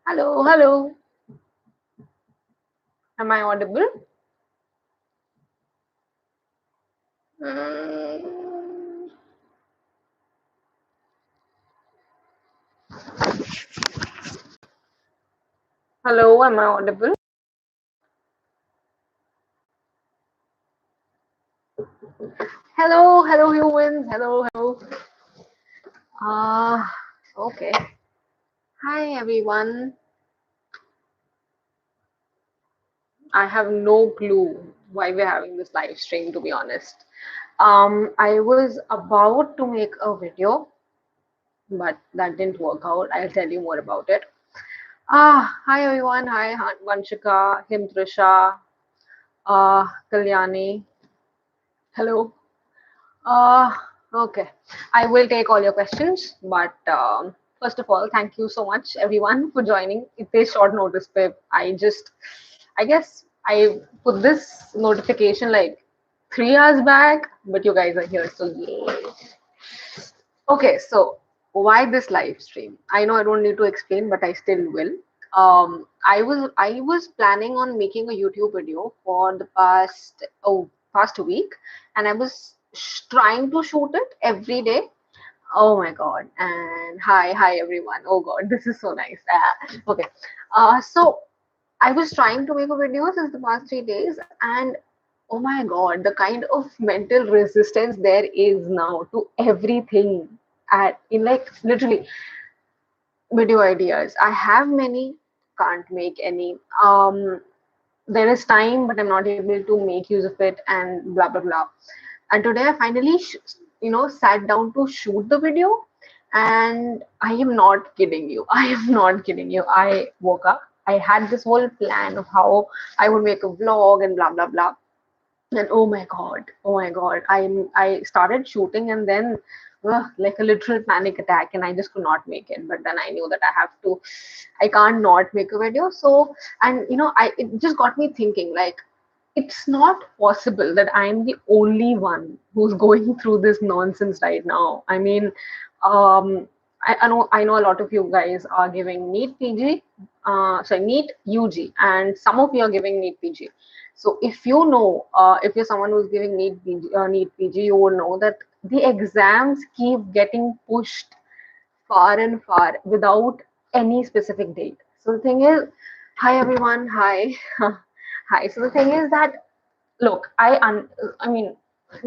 Hello, hello. Am I audible? Mm, Hello, am I audible? Hello, hello, humans. Hello, hello. Ah, okay. Hi, everyone. I have no clue why we're having this live stream, to be honest. I was about to make a video, but that didn't work out. I'll tell you more about it. Hi, everyone. Hi, Vanshika, Himtrisha, Kalyani. Hello. Uh, okay. I will take all your questions, but first of all, thank you so much, everyone, for joining. It is short notice, Pip. I guess I put this notification like 3 hours back, but you guys are here, so yay. Okay, so why this live stream? I know I don't need to explain, but I still will. I was planning on making a YouTube video for the past week, and I was trying to shoot it every day. Oh my god! And hi everyone. Oh god, this is so nice. Okay, so I was trying to make a video since the past 3 days, and oh my god, the kind of mental resistance there is now to everything at in like literally video ideas. I have many, can't make any. There is time, but I'm not able to make use of it, and blah blah blah. And today I finally, sat down to shoot the video, and I am not kidding you. I am not kidding you. I woke up. I had this whole plan of how I would make a vlog and blah blah blah. And oh my god, I started shooting, and then like a literal panic attack, and I just could not make it. But then I knew that I can't not make a video. So, and it just got me thinking, like, it's not possible that I'm the only one who's going through this nonsense right now. I mean, I know a lot of you guys are giving NEET PG, sorry, NEET UG, and some of you are giving NEET PG. So if you're someone who's giving NEET PG, you would know that the exams keep getting pushed far and far without any specific date. So the thing is, hi everyone, hi, hi. So the thing is that, look, I mean,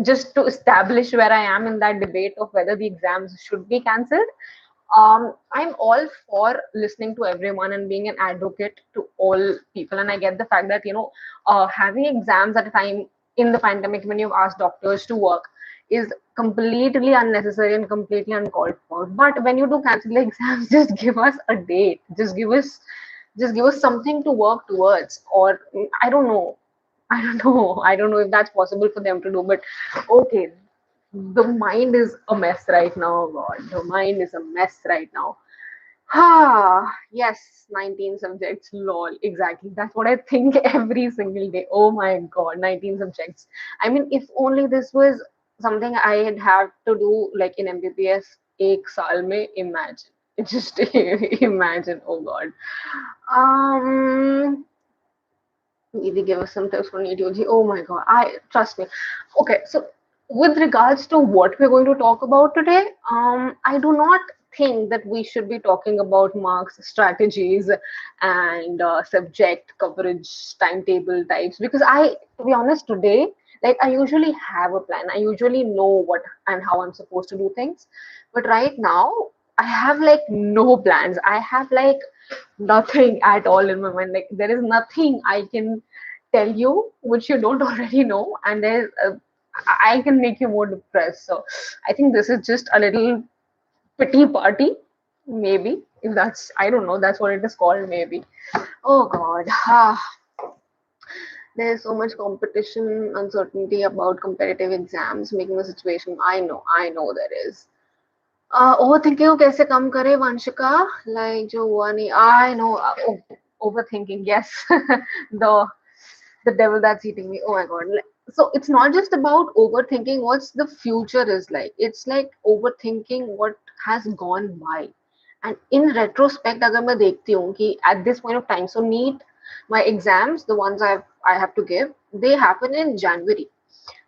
just to establish where I am in that debate of whether the exams should be cancelled, I'm all for listening to everyone and being an advocate to all people. And I get the fact that, having exams at a time in the pandemic when you've asked doctors to work is completely unnecessary and completely uncalled for. But when you do cancel the exams, just give us a date. Just give us something to work towards. Or I don't know. I don't know. I don't know if that's possible for them to do. But okay, the mind is a mess right now. God, the mind is a mess right now. Yes, 19 subjects. Lol, exactly. That's what I think every single day. Oh my God, 19 subjects. I mean, if only this was something I'd have to do like in MBBS, ek saal mein, imagine. Just imagine. Oh God. Um, Maybe give us some tips for etiology. Oh my God, I trust me. Okay, so with regards to what we're going to talk about today, I do not think that we should be talking about marks strategies and subject coverage timetable types, because to be honest, today, like, I usually have a plan. I usually know what and how I'm supposed to do things, but right now I have like no plans. I have like nothing at all in my mind. Like, there is nothing I can tell you which you don't already know, and I can make you more depressed. So I think this is just a little pity party, maybe, if that's, I don't know, that's what it is called, maybe. Oh God. There's so much competition, uncertainty about competitive exams, making the situation. I know there is. Overthinking को कैसे कम करे Vanshika, like जो हुआ नहीं, I know. Overthinking, yes. the the devil that's eating me. Oh my God. So it's not just about overthinking what's the future is like. It's like overthinking what has gone by. And in retrospect, अगर मैं देखती हूँ कि at this point of time, so NEET, my exams, the ones I have to give, they happen in January.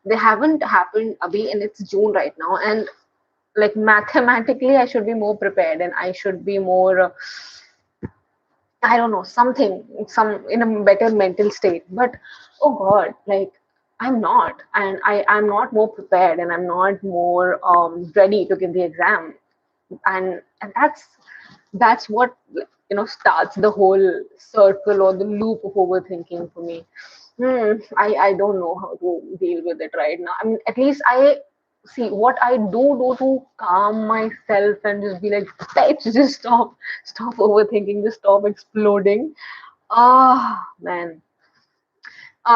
They haven't happened abhi, and it's June right now. And like mathematically, I should be more prepared, and I should be more, I don't know, something, some in a better mental state. But oh God, like I'm not, and I'm not more prepared, and I'm not more ready to give the exam. And that's what starts the whole circle or the loop of overthinking for me. I don't know how to deal with it right now. I mean, at least I see what I do to calm myself and just be like, let's just stop overthinking, just stop exploding. Ah, man.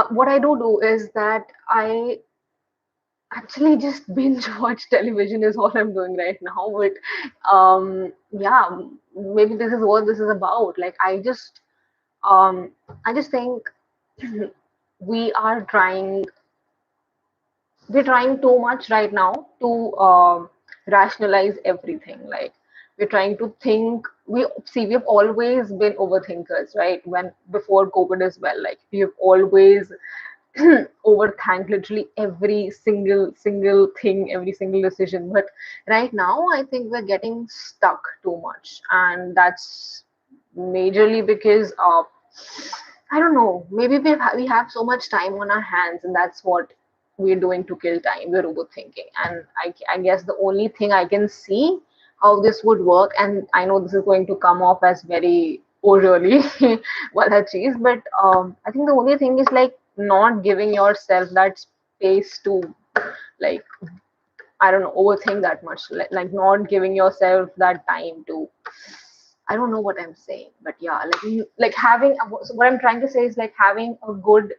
What I do is that I actually just binge watch television is all I'm doing right now. But yeah, maybe this is what this is about. Like I just think we are trying we're trying too much right now to rationalize everything. Like we're trying to think. We've always been overthinkers, right? When before COVID as well. Like we've always overthink literally every single thing, every single decision. But right now, I think we're getting stuck too much, and that's majorly because of, I don't know, maybe we have so much time on our hands, and that's what we're doing to kill time. We're overthinking, and I guess the only thing I can see how this would work, and I know this is going to come off as very, oh really, wala cheese, but I think the only thing is like not giving yourself that space to, like, I don't know, overthink that much, like not giving yourself that time to, I don't know what I'm saying, but yeah, like having, so what I'm trying to say is like having a good,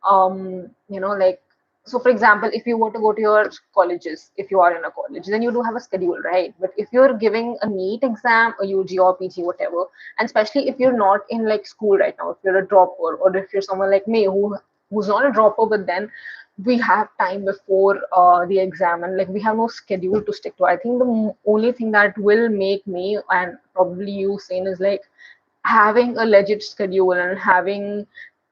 like, so for example, if you were to go to your colleges, if you are in a college, then you do have a schedule, right? But if you're giving a NEET exam, a UG or PG, whatever, and especially if you're not in like school right now, if you're a dropper, or if you're someone like me who's not a dropper, but then we have time before the exam, and like we have no schedule to stick to. I think the only thing that will make me and probably you sane is like having a legit schedule and having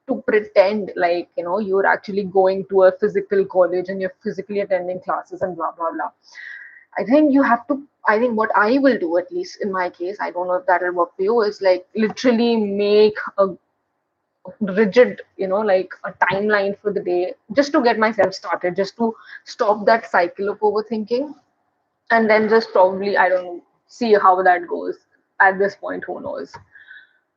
to pretend like you're actually going to a physical college and you're physically attending classes and blah blah blah. I think you have to, I think what I will do, at least in my case, I don't know if that will work for you, is like literally make a rigid, like a timeline for the day, just to get myself started, just to stop that cycle of overthinking. And then just probably, I don't know, see how that goes. At this point, who knows?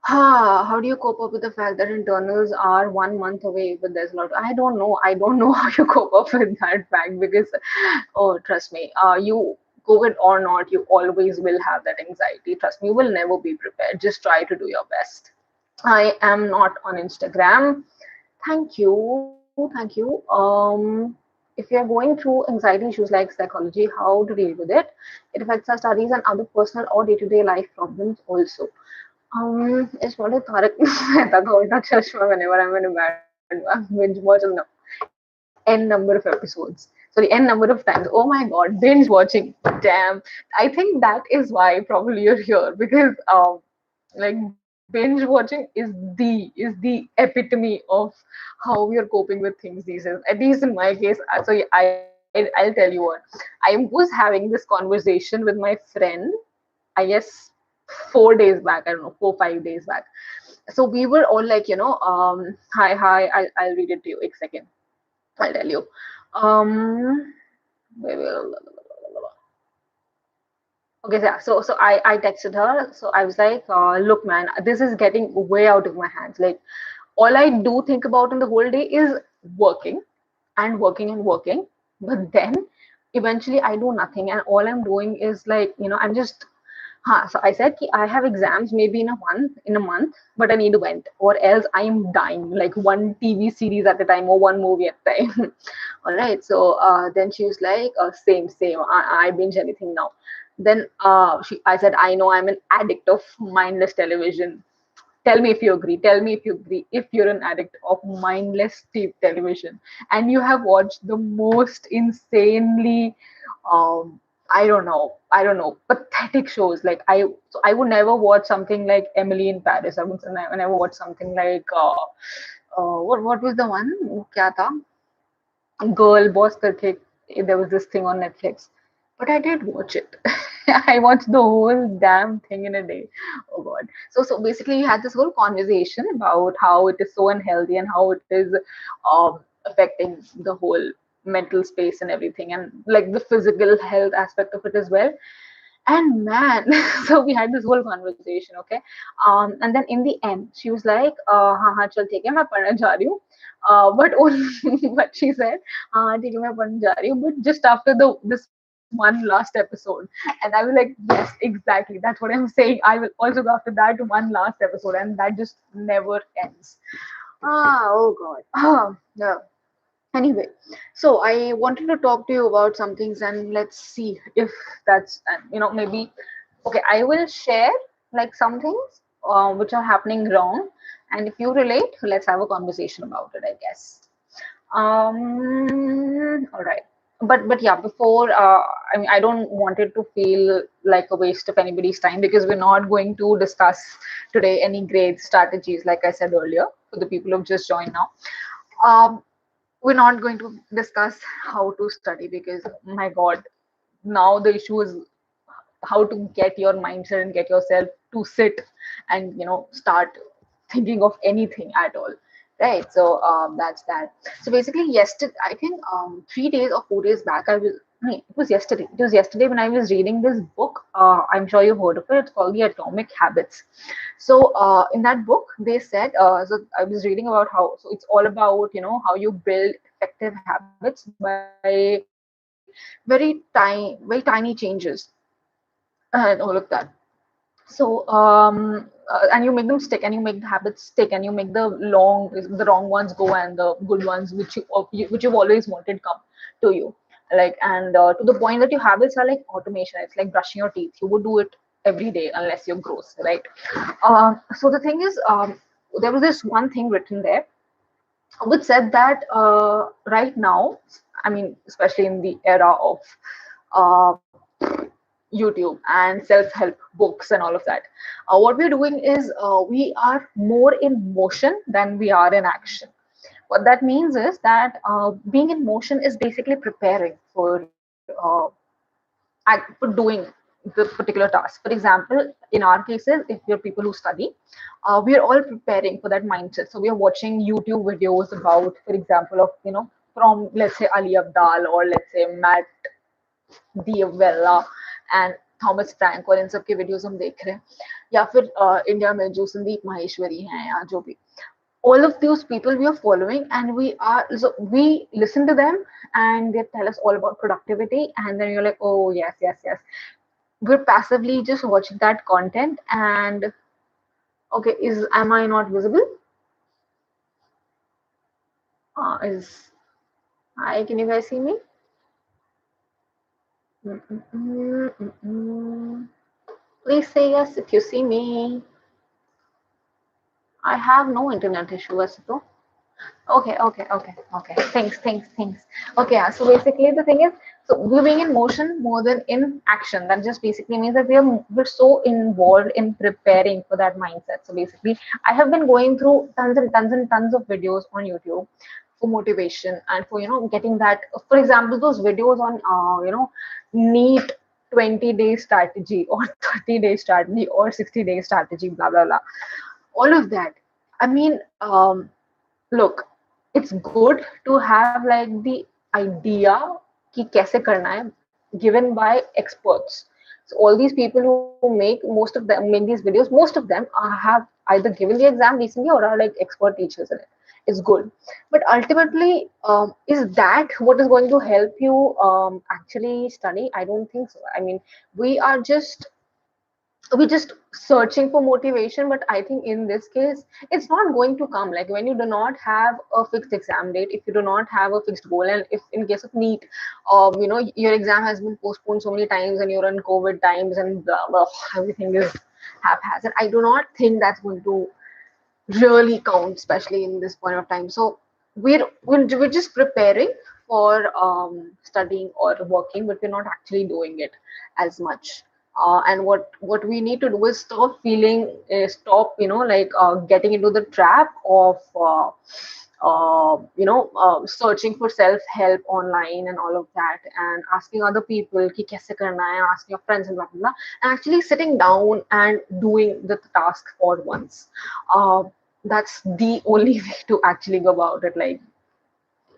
How do you cope up with the fact that internals are 1 month away, but there's a lot? I don't know. I don't know how you cope up with that fact because, oh, trust me, you, COVID or not, you always will have that anxiety. Trust me, you will never be prepared. Just try to do your best. I am not on Instagram. Thank you. Thank you. If you're going through anxiety issues like psychology, how to deal with it? It affects our studies and other personal or day-to-day life problems also. It's not a Tarak Mehta ka Ulta Chashma whenever I'm in a bad binge watch on n number of episodes. Sorry, n number of times. Oh my god, binge watching. Damn. I think that is why probably you're here because like binge watching is the epitome of how we are coping with things these days. At least in my case, so I'll tell you what. I was having this conversation with my friend, I guess 4 days back. I don't know, 4 5 days back. So we were all like, hi. I'll read it to you. A second. I'll tell you. Um, wait, wait, Okay, so yeah, so I texted her. So I was like, look, man, this is getting way out of my hands. Like, all I do think about in the whole day is working and working and working. But then eventually I do nothing, and all I'm doing is like, I'm just. So I said ki I have exams maybe in a month, but I need to vent, or else I'm dying. Like one TV series at a time or one movie at a time. All right. So then she was like, same. I binge anything now. Then I said, I know I'm an addict of mindless television. Tell me if you agree. Tell me if you agree. If you're an addict of mindless television and you have watched the most insanely, um, I don't know, pathetic shows. Like I would never watch something like Emily in Paris. I would never watch something like what was the one? वो क्या था? Girl Boss करके there was this thing on Netflix, but I did watch it. I watched the whole damn thing in a day. Oh God! So basically, we had this whole conversation about how it is so unhealthy and how it is affecting the whole mental space and everything, and like the physical health aspect of it as well. And man, so we had this whole conversation, okay? And then in the end, she was like, हाँ हाँ चल ठीक है मैं पढ़ने जा रही हूँ. But only but she said, हाँ ठीक है मैं पढ़ने जा रही हूँ. But just after the this one last episode, and I was like, yes, exactly. That's what I'm saying. I will also go after that one last episode, and that just never ends. Oh God. Yeah. Anyway, so I wanted to talk to you about some things, and let's see if that's, maybe, okay, I will share like some things which are happening wrong, and if you relate, let's have a conversation about it, I guess. All right. But yeah, before I mean, I don't want it to feel like a waste of anybody's time, because we're not going to discuss today any great strategies, like I said earlier, for the people who've just joined now. Um, we're not going to discuss how to study, because my God, now the issue is how to get your mindset and get yourself to sit and start thinking of anything at all, right? So that's that. So basically yesterday, I think 3 days or 4 days back, I was no, it was yesterday when I was reading this book. I'm sure you've heard of it. It's called The Atomic Habits. So in that book they said, so I was reading about how, so it's all about how you build effective habits by very tiny changes and all of that. So and you make them stick, and you make the habits stick, and you make the wrong ones go, and the good ones which you've always wanted come to you, like, and to the point that your habits are like automation. It's like brushing your teeth. You would do it every day unless you're gross, right? So the thing is, there was this one thing written there which said that right now, I mean, especially in the era of uh, YouTube and self-help books and all of that, what we're doing is we are more in motion than we are in action. What that means is that being in motion is basically preparing for doing the particular task. For example, in our cases, if we're people who study, we are all preparing for that mindset. So we are watching YouTube videos about, for example, of from, let's say, Ali Abdal, or let's say Matt Diavella and Thomas Frank, और इन सब के videos हम देख रहे हैं, या फिर India में जो संदीप माहेश्वरी हैं, या जो भी, all of those people we are following, and we listen to them, and they tell us all about productivity, and then you're like, oh yes, yes, yes. We're passively just watching that content. And okay, am I not visible? Is Hi, can you guys see me? Please say yes if you see me. I have no internet issue, Vasito. Okay. Thanks. Okay, yeah. So basically, the thing is, so we're being in motion more than in action. That just basically means that we're so involved in preparing for that mindset. So basically, I have been going through tons and tons and tons of videos on YouTube for motivation, and for getting that. For example, those videos on neat 20-day strategy, or 30-day strategy, or 60-day strategy, blah blah blah. All of that. I mean, look, it's good to have like the idea कि कैसे करना है, given by experts. So all these people who make these videos, most of them have either given the exam recently or are like expert teachers in it. It's good, but ultimately, is that what is going to help you actually study? I don't think so. I mean, we are just we're just searching for motivation, but I think in this case it's not going to come. Like, when you do not have a fixed exam date, if you do not have a fixed goal, and if in case of NEET, your exam has been postponed so many times, and you're in COVID times, and blah, blah, everything is haphazard, I do not think that's going to really count, especially in this point of time. So we're just preparing for studying or working, but we're not actually doing it as much. And what we need to do is stop, like getting into the trap of searching for self help online and all of that, and asking other people ki kaise karna hai, and asking your friends and blah blah blah, and actually sitting down and doing the task for once. uh, that's the only way to actually go about it. Like,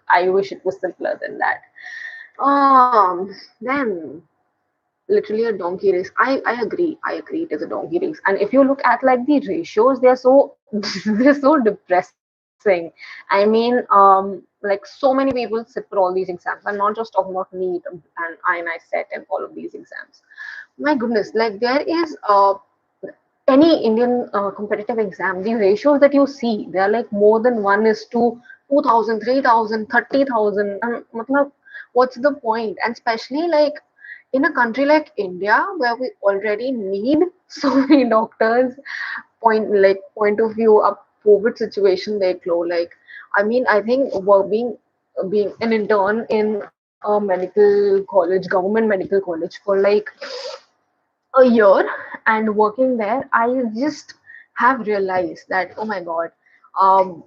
I wish it was simpler than that. Then literally a donkey race. I agree. I agree. It is a donkey race. And if you look at like the ratios, they're so they're so depressing. I mean, like so many people sit for all these exams. I'm not just talking about NEET and INI set and all of these exams. My goodness, like there is any Indian competitive exam, the ratios that you see, they are like more than 1 is to 2,000, 3,000, 30,000. And matlab, what's the point? And especially like in a country like India, where we already need so many doctors, point of view, a COVID situation they low. Like, I mean, I think being an intern in a medical college, government medical college for like a year and working there, I just have realized that, oh my God, um,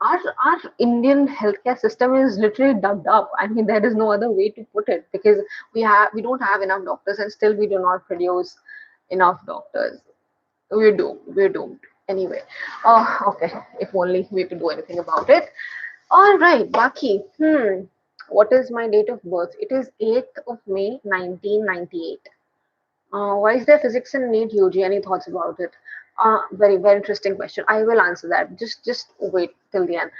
our Indian healthcare system is literally dubbed up. I mean, there is no other way to put it, because we don't have enough doctors, and still we do not produce enough doctors. We're doomed. Anyway, okay. If only we could do anything about it. All right, Baki. What is my date of birth? It is 8th of May, 1998. Why is there physics in NEET UG? Any thoughts about it? Very, very interesting question. I will answer that. Just wait till the end.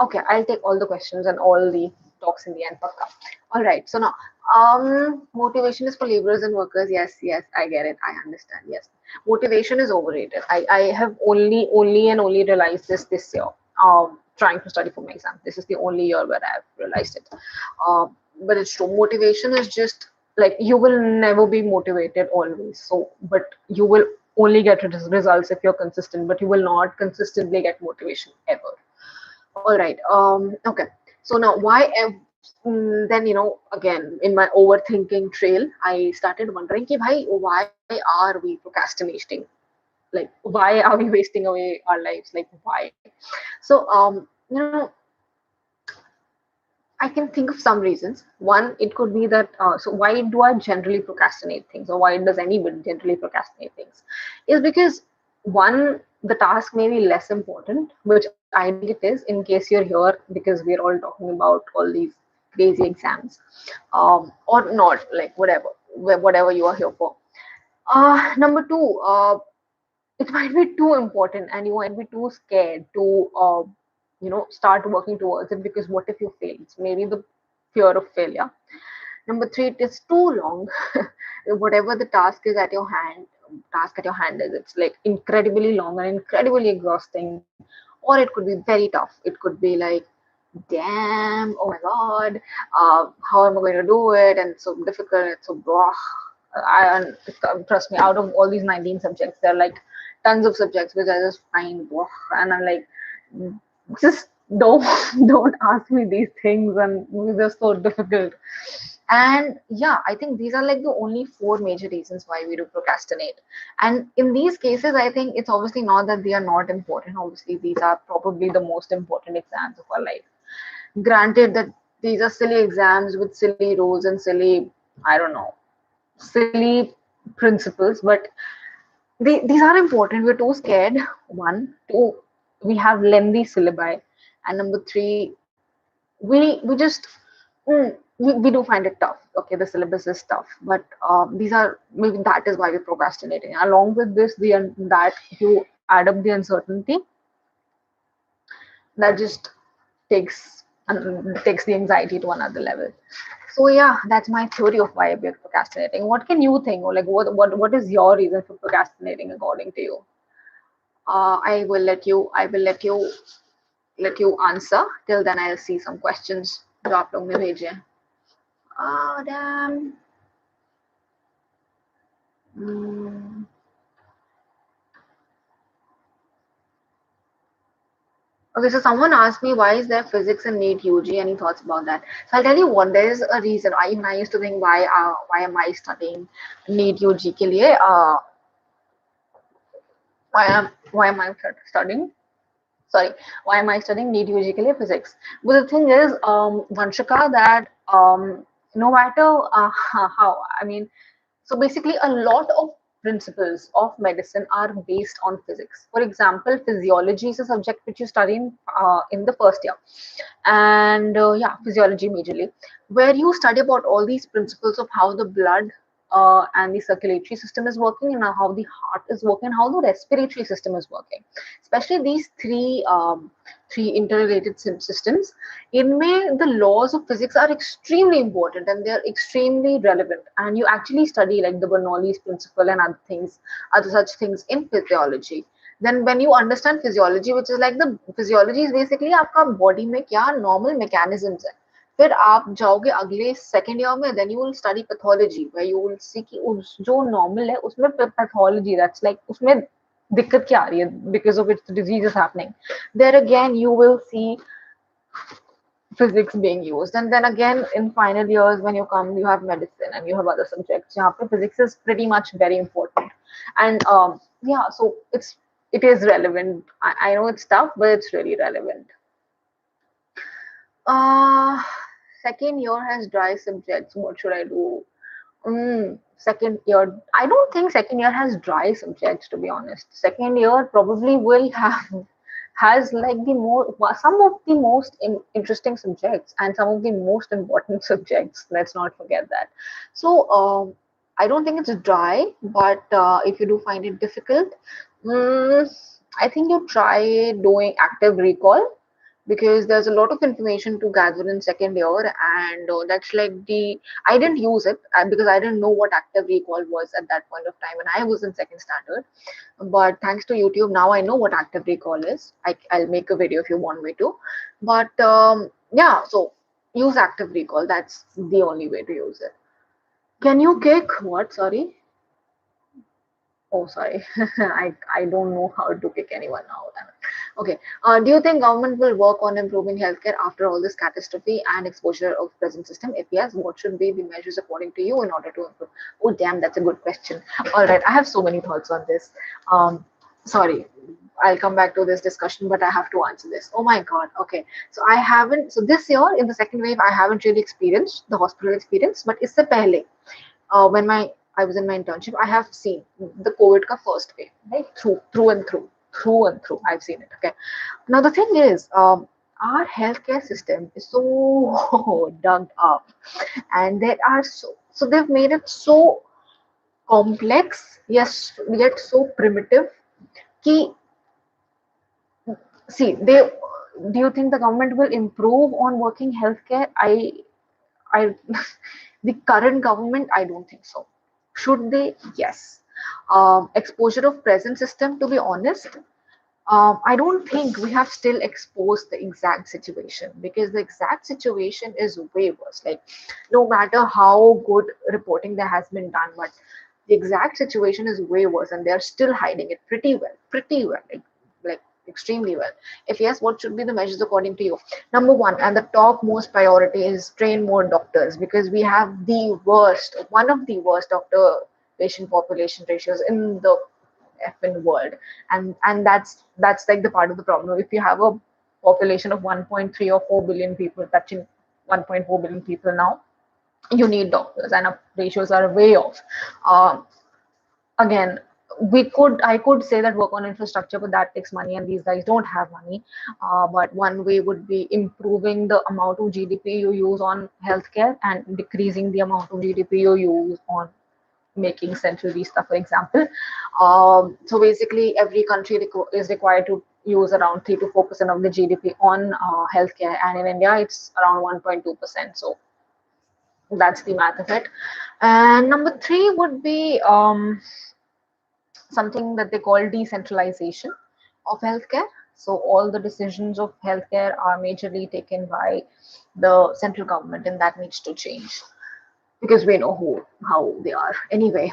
Okay, I'll take all the questions and all the talks in the end. Pakka. All right. So now, motivation is for laborers and workers. Yes, yes, I get it. I understand. Yes, motivation is overrated. I have only realized this year. Trying to study for my exam. This is the only year where I've realized it. But it's true. Motivation is just like, you will never be motivated always. So, but you will only get results if you're consistent, but you will not consistently get motivation ever. All right. Okay. So now, then, again, in my overthinking trail, I started wondering, ki, bhai, why are we procrastinating? Like, why are we wasting away our lives? Like, why? So, I can think of some reasons. One, it could be that, so why do I generally procrastinate things, or why does anybody generally procrastinate things? Is because, one, the task may be less important, which I don't think it is, in case you're here because we're all talking about all these crazy exams, or not, like whatever you are here for. Number two, it might be too important, and you might be too scared to start working towards it, because what if you fail? It's maybe the fear of failure. Number three, it is too long. Whatever the task at your hand is, it's like incredibly long and incredibly exhausting. Or it could be very tough. It could be like, damn, oh my God, how am I going to do it? And it's so difficult, it's so blah. Trust me, out of all these 19 subjects, there are like tons of subjects which I just find blah, and I'm like, just don't don't ask me these things, and they're so difficult. And yeah, I think these are like the only four major reasons why we do procrastinate. And in these cases, I think it's obviously not that they are not important. Obviously, these are probably the most important exams of our life. Granted that these are silly exams with silly rules and silly, I don't know, silly principles, but these are important. We're too scared. One, two, we have lengthy syllabi, and number three, we just we do find it tough. Okay, the syllabus is tough, but these are, maybe that is why we're procrastinating. Along with this, that you add up the uncertainty, that just takes the anxiety to another level. So yeah, that's my theory of why we're procrastinating. What can you think, or like what is your reason for procrastinating according to you? I will let you answer. Till then, I'll see some questions जो आप लोग ने भेजे हैं. Damn. Hmm. Okay, so someone asked me why is there physics in NEET UG? Any thoughts about that? So I'll tell you what. There is a reason. I used to think why am I studying NEET UG के लिए? Why am I studying? Sorry, why am I studying NEET UG के लिए physics? But the thing is, Vanshika, that no matter how, I mean, so basically, a lot of principles of medicine are based on physics. For example, physiology is a subject which you study in the first year, and yeah, physiology majorly, where you study about all these principles of how the blood and the circulatory system is working, and how the heart is working, how the respiratory system is working. Especially these three interrelated systems. In the laws of physics are extremely important and they are extremely relevant. And you actually study like the Bernoulli's principle and other such things in physiology. Then when you understand physiology, which is like the physiology is basically आपका body में क्या normal mechanisms है. फिर आप जाओगे अगले second year में, then you will study pathology where you will see कि जो नॉर्मल है उसमें पैथोलॉजी दैट्स लाइक उसमें दिक्कत क्या आ रही है because of its disease is happening. There again you will see physics being used, and then again in final years when you come you have medicine and you have other subjects जहाँ पे physics is pretty much very important. And yeah, so it is relevant. I know it's tough, but it's really relevant. uh Second year has dry subjects. What should I do? Second year, I don't think second year has dry subjects, to be honest. Second year probably will have has like the more some of the most interesting subjects and some of the most important subjects. Let's not forget that. So I don't think it's dry, but if you do find it difficult, mm, I think you try doing active recall, because there's a lot of information to gather in second year, and that's like the I didn't use it because I didn't know what active recall was at that point of time when I was in second standard. But thanks to YouTube, now I know what active recall is. I'll make a video if you want me to. But yeah, so use active recall. That's the only way to use it. Can you kick what? Sorry. Oh, sorry. I don't know how to kick anyone out. Okay. Do you think government will work on improving healthcare after all this catastrophe and exposure of present system? If yes, what should be the measures according to you in order to improve? Oh, damn, that's a good question. All right, I have so many thoughts on this. Sorry, I'll come back to this discussion, but I have to answer this. Oh my God. Okay. So I haven't. So this year in the second wave, I haven't really experienced the hospital experience, but it's the pehle when I was in my internship, I have seen the COVID ka first wave, right? Through and through. I've seen it. Okay. Now the thing is, our healthcare system is so dug up, and there are so they've made it so complex, yes, yet so primitive. Ki, see, they do you think the government will improve on working healthcare? I the current government, I don't think so. Should they? Yes. Exposure of present system, to be honest, I don't think we have still exposed the exact situation, because the exact situation is way worse. Like, no matter how good reporting there has been done, but the exact situation is way worse, and they're still hiding it pretty well, like extremely well. If yes, what should be the measures according to you? Number one, and the top most priority is train more doctors, because we have one of the worst doctor patient population ratios in the effing world, and that's like the part of the problem. If you have a population of 1.3 or 4 billion people, touching 1.4 billion people now, you need doctors, and our ratios are way off. Um, Again, I could say that work on infrastructure, but that takes money, and these guys don't have money. But one way would be improving the amount of GDP you use on healthcare and decreasing the amount of GDP you use on making central vista, for example. So basically every country is required to use around 3 to 4% of the GDP on healthcare, and in India it's around 1.2%. So that's the math of it. And number three would be something that they call decentralization of healthcare. So all the decisions of healthcare are majorly taken by the central government, and that needs to change, because we know how they are. Anyway,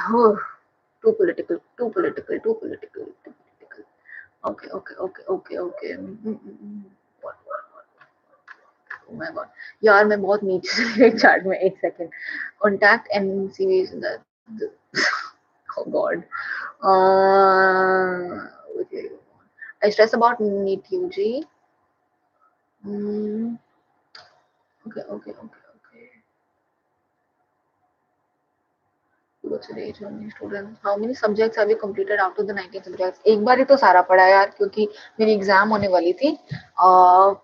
too political, too political, too political, too political. Okay, okay, okay, okay, okay. What? Oh my God. यार मैं बहुत नीचे चली गई chart में, एक second. Contact NCVs that. Oh God. Okay. I stress about NEET UG. Mm, okay, okay, okay, okay. What's the age of many students? How many subjects have you completed out of the 19 subjects? एक बार ही तो सारा पढ़ा यार, क्योंकि मेरी exam होने वाली थी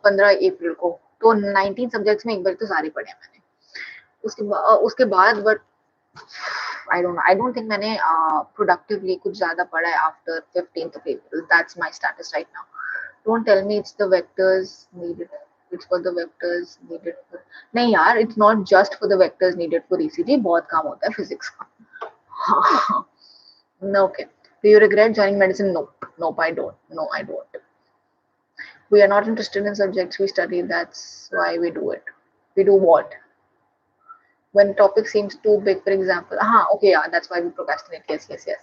15 अप्रैल को, तो 19 सब्जेक्ट्स में एक बार तो सारे पढ़े हैं मैंने. उसके बाद बट I don't think मैंने productively कुछ ज़्यादा पढ़ा है after 15th of April. That's my status right now. Don't tell me it's the vectors needed. It's for the vectors needed for. नहीं यार, it's not just for the vectors needed for ECG. बहुत काम होता है physics का. No, okay. Do you regret joining medicine? Nope. Nope, I don't. No, I don't. We are not interested in subjects we study. That's why we do it. We do what? When a topic seems too big, for example. Okay, yeah, that's why we procrastinate. Yes, yes, yes.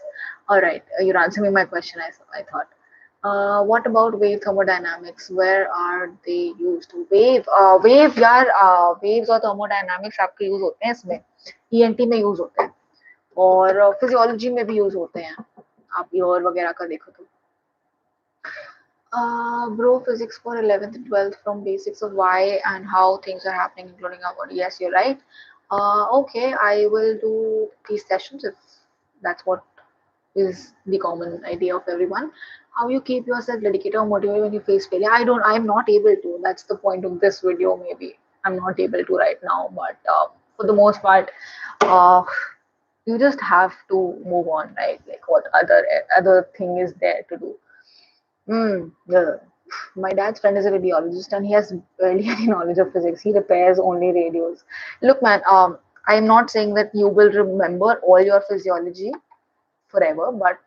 All right, you're answering my question, I thought. What about wave thermodynamics? Where are they used? Wave यार, waves और thermodynamics आपके use होते हैं इसमें, ENT में use होते हैं, और फिजियोलॉजी में भी यूज होते हैं. आप योर वगैरह का देखो तो. Bro, physics for 11th and 12th from basics of why and how things are happening, including our body. Yes, you're right. Okay, I will do these sessions if that's what is the common idea of everyone. How you keep yourself dedicated or motivated when you face failure? I'm not able to. That's the point of this video, maybe. I'm not able to right now, but for the most part, uh, you just have to move on, right? Like what other thing is there to do? Yeah. My dad's friend is a radiologist and he has barely any knowledge of physics. He repairs only radios. Look, man, I'm not saying that you will remember all your physiology forever, but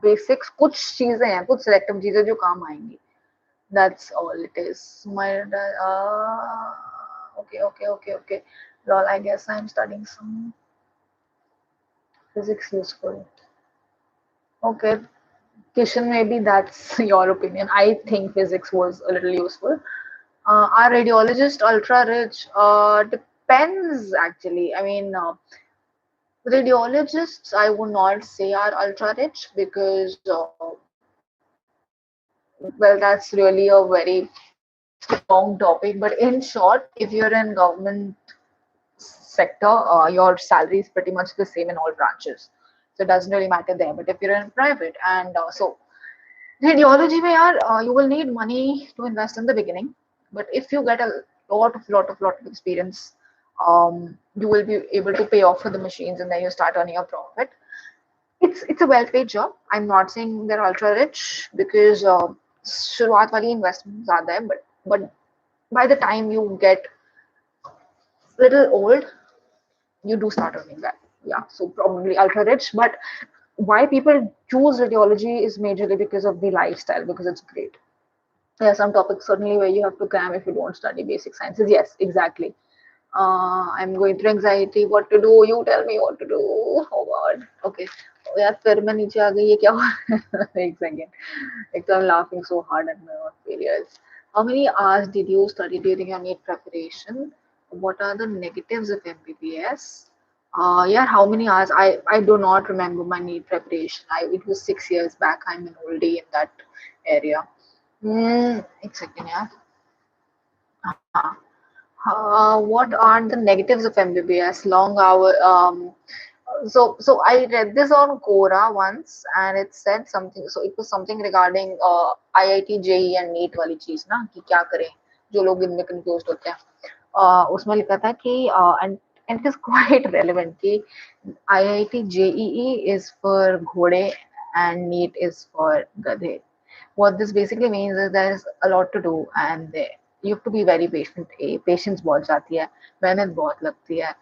basics, कुछ चीजें हैं, कुछ selective चीजें जो काम आएंगी. That's all it is. Okay. Lol, I guess I'm studying some physics useful. Okay, Kishan, maybe that's your opinion. I think physics was a little useful. Are radiologists ultra rich? Depends actually. I mean, radiologists, I would not say are ultra rich because, well, that's really a very long topic. But in short, if you're in government sector, your salary is pretty much the same in all branches. So it doesn't really matter there. But if you're in private, and so radiology mein yaar, you will need money to invest in the beginning, but if you get a lot of experience, you will be able to pay off for the machines and then you start earning a profit. It's a well-paid job. I'm not saying they're ultra rich because शुरुआत वाली investment ज़्यादा है, but by the time you get little old, you do start earning that. Yeah, so probably ultra rich, but why people choose radiology is majorly because of the lifestyle, because it's great. There are some topics certainly where you have to cram if you don't study basic sciences. Yes, exactly. I'm going through anxiety. What to do? You tell me what to do. Oh God. Okay. Oh, यार फिर मैं नीचे आ गई, ये क्या हुआ? एक second. एक तो I'm laughing so hard at my own failures. How many hours did you study during your NEET preparation? What are the negatives of MBBS? Yeah, how many hours? I do not remember my NEET preparation. It was 6 years back. I'm an oldie in that area. एक second, yeah. What are the negatives of MBBS? Long hour. So I read this on Quora once, and it said something. So it was something regarding IIT, JEE and NEET वाली चीज ना, कि क्या करें जो लोग इनमें confused होते हैं. उसमें लिखा था कि and it is quite relevant कि IIT, JEE is for घोड़े and NEET is for गधे. What this basically means is there is a lot to do and you have to be very patient. Patience बहुत जाती है, मेहनत बहुत लगती है.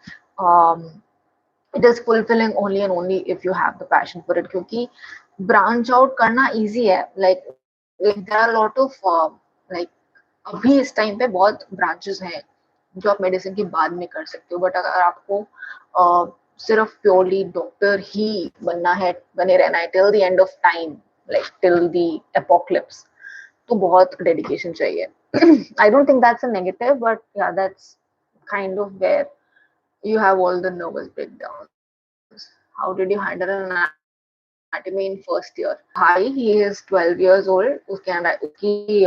It is fulfilling only and only if you have the passion for it, क्योंकि branch out करना easy है. Like there are a lot of like अभी इस टाइम पे बहुत branches हैं जो आप मेडिसिन की बाद में कर सकते हो, बट अगर आपको सिर्फ प्योरली डॉक्टर ही बनना है, बने रहना है till the end of time, like till the apocalypse. तो बहुत dedication चाहिए. I don't think that's a negative, but yeah, that's kind of where you have all the nervous breakdowns. How did you handle an anatomy in first year? भाई, he is 12 years old. उसकी handwriting कैसी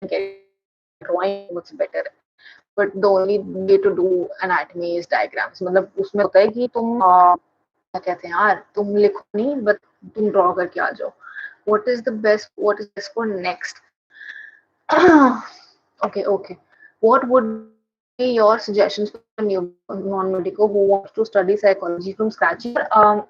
है, drawing मुझसे better है. But the only way to do anatomy is diagrams. मतलब उसमें होता है कि तुम क्या कहते हैं यार, तुम लिखो नहीं, but तुम draw करके आ जाओ. What is the best? What is best for next? Okay. What would be your suggestions for a new non-medico who wants to study psychology from scratch?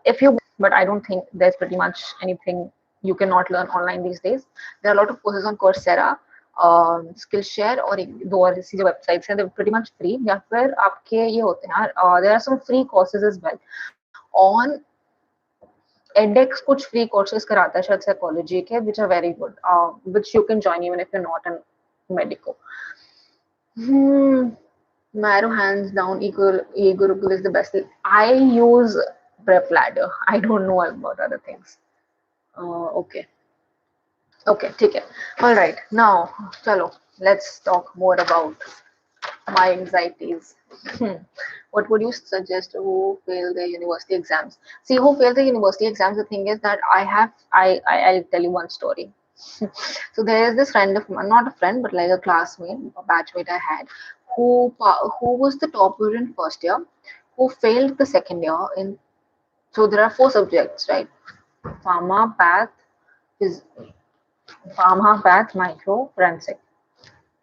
If you want, but I don't think there's pretty much anything you cannot learn online these days. There are a lot of courses on Coursera, Skillshare और दो और ऐसी जो websites हैं, they're pretty much free. या फिर आपके ये होते हैं यार, there are some free courses as well. On edX कुछ free courses कराता है शायद psychology के, which are very good, which you can join even if you're not a medico. Marrow hands down, e-Gurukul is the best. I use Prep Ladder. I don't know about other things. Okay, ठीक है. All right, now, chalo, let's talk more about my anxieties. What would you suggest who fail the university exams? See, who fail the university exams, the thing is that I'll tell you one story. So there is this friend of mine, not a friend, but like a classmate, a batchmate I had, who was the topper in first year, who failed the second year in. So there are 4 subjects, right? Pharma, path, micro, forensic.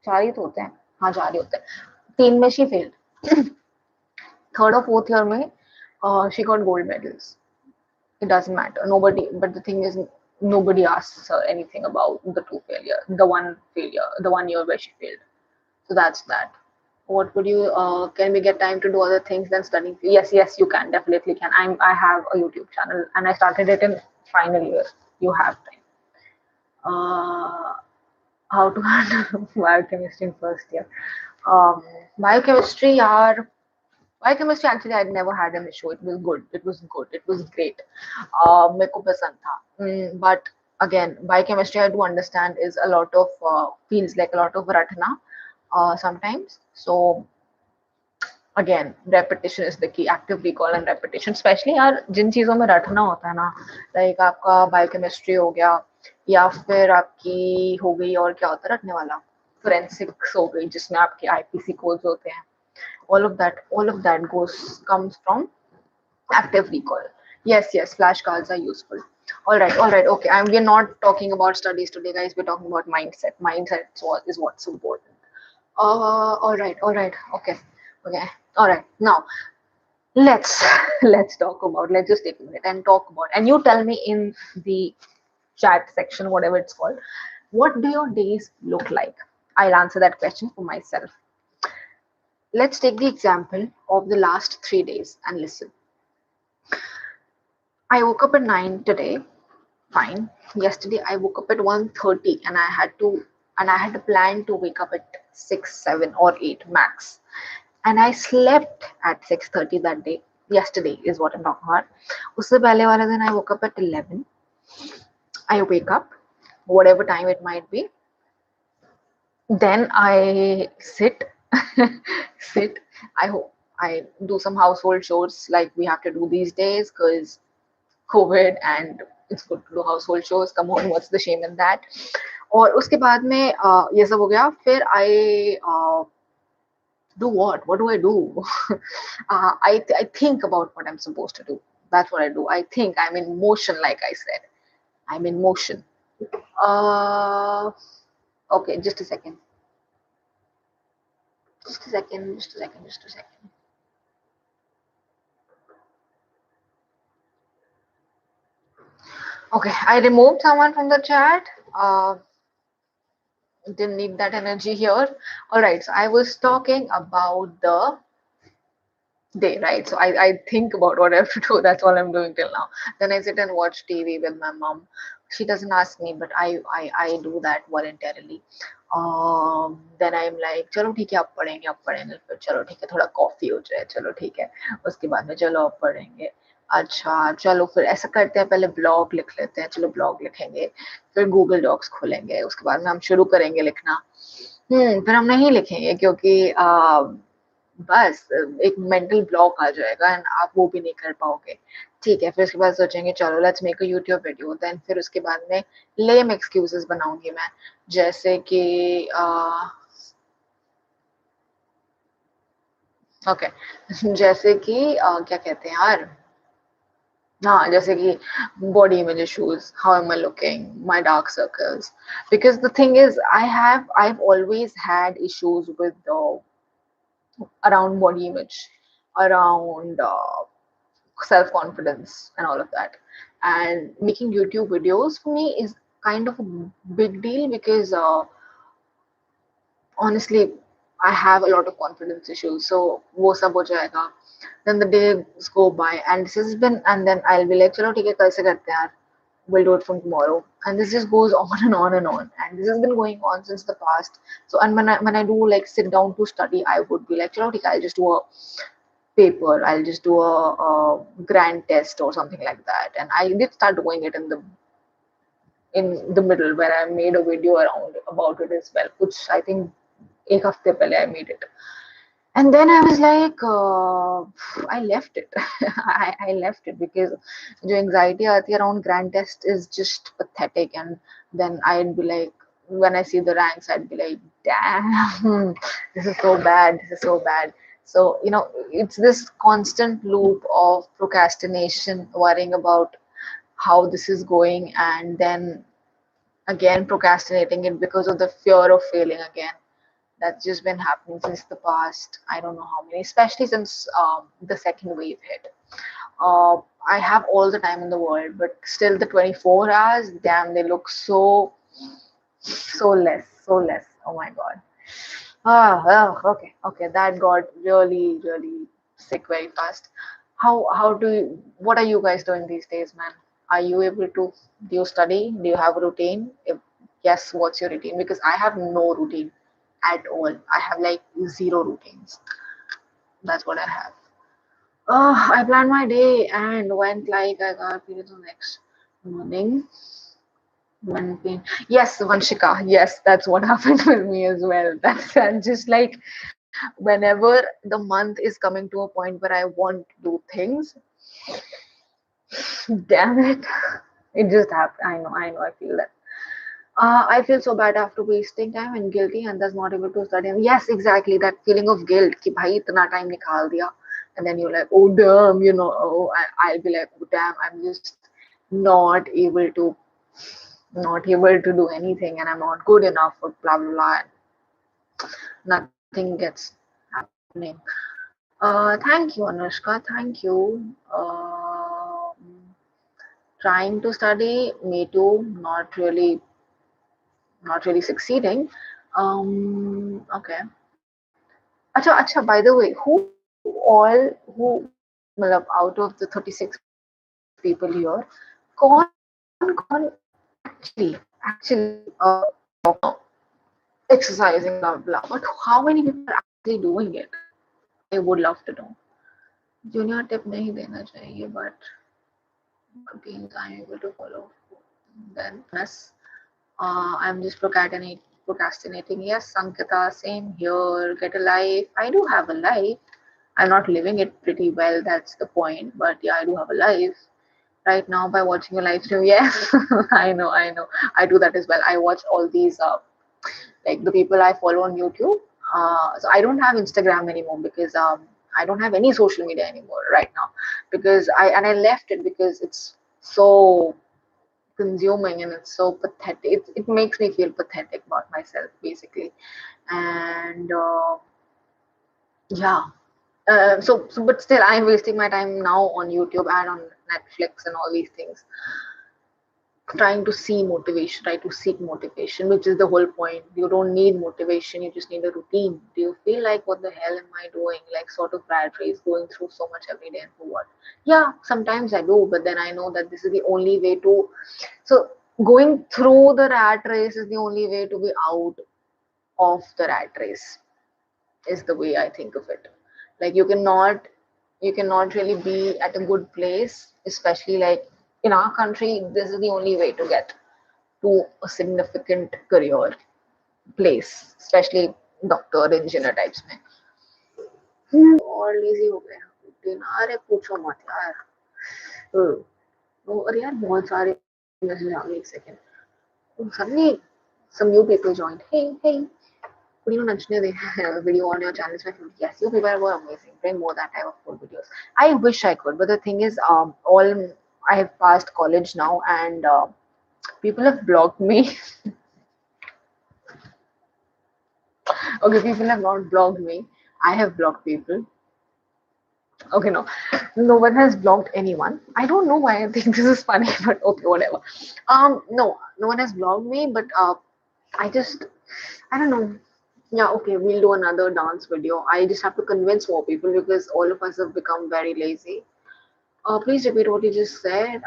4 ही तो होते हैं. हाँ, 4 ही होते हैं. 3 में she failed. 3rd or 4th year में she got gold medals. It doesn't matter. Nobody, but the thing is, nobody asks her anything about the 2 failure, the 1 failure, the 1 year where she failed. So that's that. What would you? Can we get time to do other things than studying? Yes, you can, definitely can. I have a YouTube channel and I started it in final year. You have time. How to handle biochemistry in first year? Biochemistry, yaar. Biochemistry, actually, I'd never had an issue. It was good. It was great. मेरे को पसंद था. But again, biochemistry, I do understand, is a lot of feels like a lot of ratna sometimes. So again, repetition is the key. Active recall and repetition, especially यार जिन चीजों में रटना होता है ना, like आपका biochemistry हो गया, या फिर आपकी हो गई, और क्या होता है रटने वाला, forensics हो गई जिसमें आपके IPC codes होते हैं. All of that comes from active recall. Yes, flashcards are useful. All right, okay. We're not talking about studies today, guys. We're talking about mindset. Mindset is what's important. All right, okay. All right, now let's talk about. Let's just take a minute and talk about. And you tell me in the chat section, whatever it's called, what do your days look like? I'll answer that question for myself. Let's take the example of the last 3 days and listen. I woke up at 9 today. Fine. Yesterday I woke up at 1:30 and I had a plan to wake up at 6, 7 or 8 max. And I slept at 6:30 that day. Yesterday is what I'm talking about. Usse pehle wale din I woke up at 11. I wake up, whatever time it might be. Then I sit. I do some household chores like we have to do these days because COVID and it's good to do household chores. Come on, what's the shame in that? और उसके बाद में ये सब हो गया. फिर I do what? What do I do? I think about what I'm supposed to do. That's what I do. I think. I'm in motion, like I said. I'm in motion. Okay, just a second. Okay, I removed someone from the chat. Didn't need that energy here. All right, so I was talking about the day, right? So I think about what I have to do. That's all I'm doing till now. Then I sit and watch TV with my mom. She doesn't ask me, but I do that voluntarily. Then I'm like, चलो ठीक है, अब पढ़ेंगे. फिर चलो ठीक है, थोड़ा कॉफी हो जाए, चलो ठीक है. उसके बाद में चलो अब पढ़ेंगे. अच्छा चलो फिर ऐसा करते हैं, पहले ब्लॉग लिख लेते हैं। चलो ब्लॉग लिखेंगे, फिर गूगल डॉक्स खोलेंगे, उसके बाद में हम शुरू करेंगे लिखना। फिर हम नहीं लिखेंगे क्योंकि बस एक मेंटल ब्लॉक आ जाएगा एंड आप वो भी नहीं कर पाओगे। ठीक है, फिर उसके बाद सोचेंगे चलो let's make a YouTube video. Then फिर उसके बाद में लेम एक्सक्यूजेस बनाऊंगी मैं, जैसे कि ओके जैसे कि क्या कहते हैं यार, हाँ जैसे कि body image issues, how am I looking, my dark circles, because the thing is I've always had issues with around body image, around self confidence and all of that. And making YouTube videos for me is kind of a big deal because honestly I have a lot of confidence issues, so वो सब हो जाएगा. Then the days go by and this has been, and then I'll be like चलो ठीक है कल से करते हैं यार, we'll do it from tomorrow, and this just goes on and on and on, and this has been going on since the past. So and when I do like sit down to study, I would be like चलो ठीक है, I'll just do a paper, I'll just do a grand test or something like that. And I did start doing it in the middle where I made a video around about it as well, which I think एक हफ्ते पहले I made it. And then I was like, I left it. I left it because the anxiety aati around grand test is just pathetic. And then I'd be like, when I see the ranks, I'd be like, damn, this is so bad. This is so bad. So, it's this constant loop of procrastination, worrying about how this is going, and then again procrastinating it because of the fear of failing again. That's just been happening since the past, I don't know how many, especially since the second wave hit. I have all the time in the world, but still the 24 hours, damn, they look so less, so less. Oh my god. Okay, that got really, really sick very fast. How do you, what are you guys doing these days, man? Are you able to, do you study? Do you have a routine? If yes, what's your routine? Because I have no routine at all. I have like zero routines. That's what I have. I planned my day and went like I got periods the next morning. One pain. Yes, Vanshika. Yes, that's what happened with me as well. That's just like whenever the month is coming to a point where I want to do things, damn it, it just happened. I know, I feel that. I feel so bad after wasting time and guilty and thus not able to study. Yes, exactly. That feeling of guilt कि भाई इतना time निकाल दिया. And then you're like, oh damn, I'll be like, oh damn, I'm just not able to do anything, and I'm not good enough for blah blah blah. Nothing gets happening. Thank you, Anushka. Thank you. Trying to study, me too. Not really succeeding. Okay. Acha, by the way, मतलब out of the 36 people here, कौन actually exercising blah blah, but how many people are actually doing it? I would love to know. Junior tip नहीं देना चाहिए, but routines I'm able to follow. Then yes, I'm just procrastinating. Yes, Sankita, same here. Get a life. I do have a life. I'm not living it pretty well. That's the point. But yeah, I do have a life right now by watching a live stream. Yes, I know. I do that as well. I watch all these like the people I follow on YouTube. So I don't have Instagram anymore because I don't have any social media anymore right now because I left it because it's so consuming and it's so pathetic. It makes me feel pathetic about myself basically, and yeah. So, but still, I'm wasting my time now on YouTube and on Netflix and all these things, trying to see motivation, try to seek motivation, which is the whole point. You don't need motivation, you just need a routine. Do you feel like what the hell am I doing? Like sort of rat race, going through so much every day and for what? Yeah, sometimes I do, but then I know that this is the only way to. So going through the rat race is the only way to be out of the rat race. Is the way I think of it. Like you cannot You cannot really be at a good place, especially like in our country. This is the only way to get to a significant career place, especially doctor engineer types में. और lazy हो गए दिन. अरे पूछो मत यार. अरे यार बहुत सारे मैसेज आ गए. एक second. Suddenly some new people joined. Hey, could you mention the video on your channel? Yes, you people were amazing. Bring more that type of cool videos. I wish I could, but the thing is, all I have passed college now, and people have blocked me. Okay, people have not blocked me. I have blocked people. Okay, no one has blocked anyone. I don't know why I think this is funny, but okay, whatever. No one has blocked me, but I just, I don't know. Yeah, okay, we'll do another dance video. I just have to convince more people because all of us have become very lazy. Please repeat what you just said.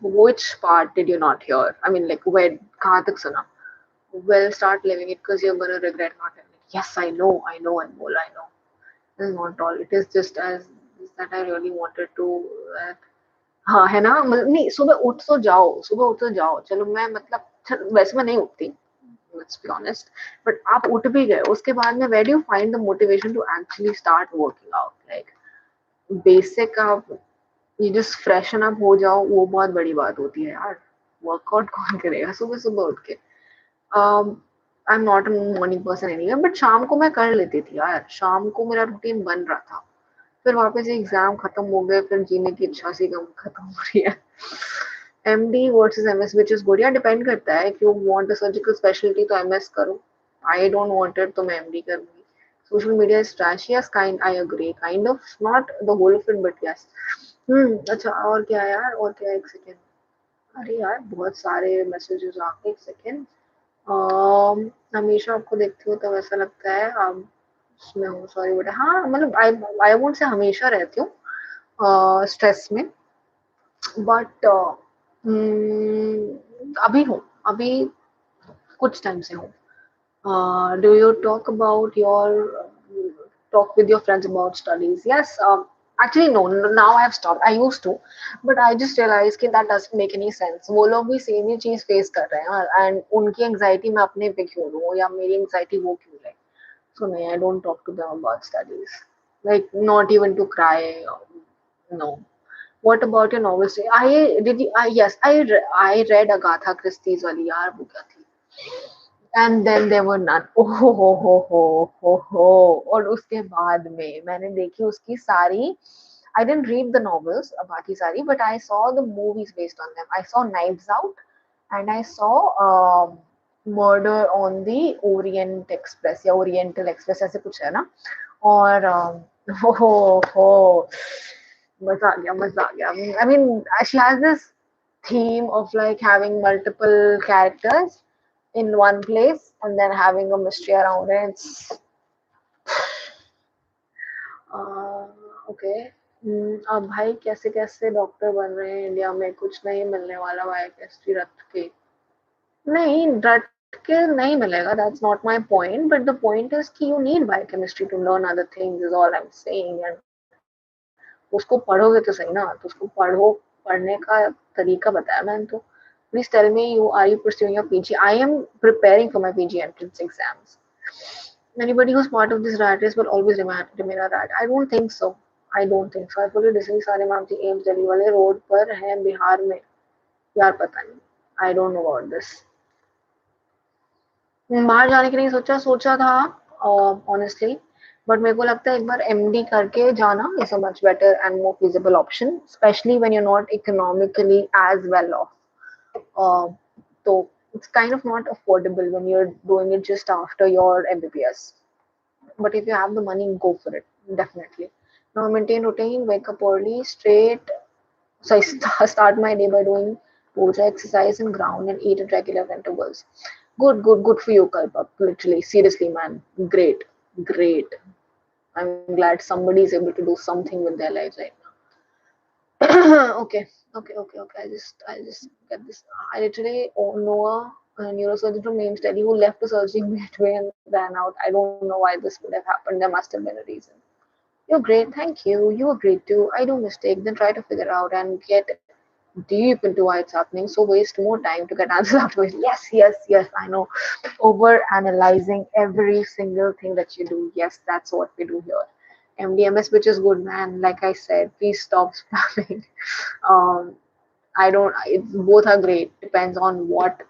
Which part did you not hear? I mean, like, where, kahan tak suna? Well, start living it because you're gonna regret not living it. Yes, Anmol, I know. This is not all. It is just as that I really wanted to. हाँ है ना. नहीं, सुबह उठ तो जाओ. चलो मैं मतलब वैसे मैं नहीं उठती. Let's be honest. But आप उठ भी गए उसके बाद में where do you find the motivation to actually start working out? Like basic आप ये just freshen up हो जाओ वो बहुत बड़ी बात होती है यार. Workout कौन करेगा सुबह सुबह उठ के? I am not a morning person anyway, but शाम को मैं कर लेती थी यार. शाम को मेरा रूटीन बन रहा था. फिर वापस एग्जाम खत्म हो गए. फिर जीने की इच्छा सी कम खत्म हो रही है. MD versus MS which is good. या डिपेंड करता है कि वो वांट अ सर्जिकल स्पेशलिटी तो एमएस करो. आई डोंट वांट इट तो मैं एमडी करूंगी. Social media is trash. Yes, kind I agree. Kind of not the whole of it but yes. अच्छा और क्या यार. और क्या. एक सेकेंड. अरे यार बहुत सारे मैसेजेस आ गए. एक सेकेंड. हमेशा आपको देखती हूँ तब ऐसा लगता है आप उसमें हो. सॉरी बेटा. हाँ मतलब आई वोंट से हमेशा रहती हूँ स्ट्रेस में. बट अभी हूँ. अभी कुछ टाइम से हूँ. Do you talk with your friends about studies? Yes. Actually no. Now I have stopped. I used to, but I just realized that doesn't make any sense. वो लोग भी सेम ही चीज फेस कर रहे हैं and उनकी एंजाइटी मैं अपने पे क्यों लूँ या मेरी एंजाइटी वो क्यों ले. So no, I don't talk to them about studies. Like not even to cry. No. What about your novels? Yes, I read Agatha Christie's वाली यार. वो क्या थी. And then there were none. हो और उसके बाद में मैंने देखी उसकी सारी. I didn't read the novels बाकी सारी, but I saw the movies based on them. I saw Knives Out and I saw Murder on the Orient Express या Oriental Express ऐसे कुछ है ना. और हो मजा आ गया. I mean she has this theme of like having multiple characters in one place and then having a mystery around it. It's okay. अब भाई कैसे कैसे डॉक्टर बन रहे हैं इंडिया में. कुछ नहीं मिलने वाला बायोकेमिस्ट्री रट के. नहीं रट के नहीं मिलेगा. That's not my point. But the point is कि you need biochemistry to learn other things is all I am saying. And उसको पढ़ोगे तो सही ना. तो उसको पढ़ो. पढ़ने का तरीका बताया मैंने तो. Please tell me, are you pursuing your PG? I am preparing for my PG entrance exams. Anybody who's part of this rat race will always remain a rat. I don't think so. I don't think so. I fully disagree. सारे ma'am जी AIIMS Delhi वाले road पर हैं बिहार में. यार पता नहीं. I don't know about this. बाहर जाने की नहीं सोचा था honestly. बट मेरे को लगता है एक बार एमडी करके जाना is a much better and more feasible option, especially when you're not economically as well off. So it's kind of not affordable when you're doing it just after your MBBS. But if you have the money, go for it. Definitely. Now maintain routine, wake up early, straight. So I start my day by doing puja, exercise and ground and eat at regular intervals. Good for you, Kalpa. Literally, seriously, man. Great. I'm glad somebody is able to do something with their lives right now. Okay. I just get this. I literally know a neurosurgeon from Names Delhi who left the surgery midway and ran out. I don't know why this would have happened. There must have been a reason. You're great, thank you. You agreed to. I do mistake, then try to figure out and get deep into why it's happening. So waste more time to get answers afterwards. Yes, yes, yes. I know. Over analyzing every single thing that you do. Yes, that's what we do here. MDMS, which is good, man. Like I said, please stop spamming. Um, I don't. It's both are great. Depends on what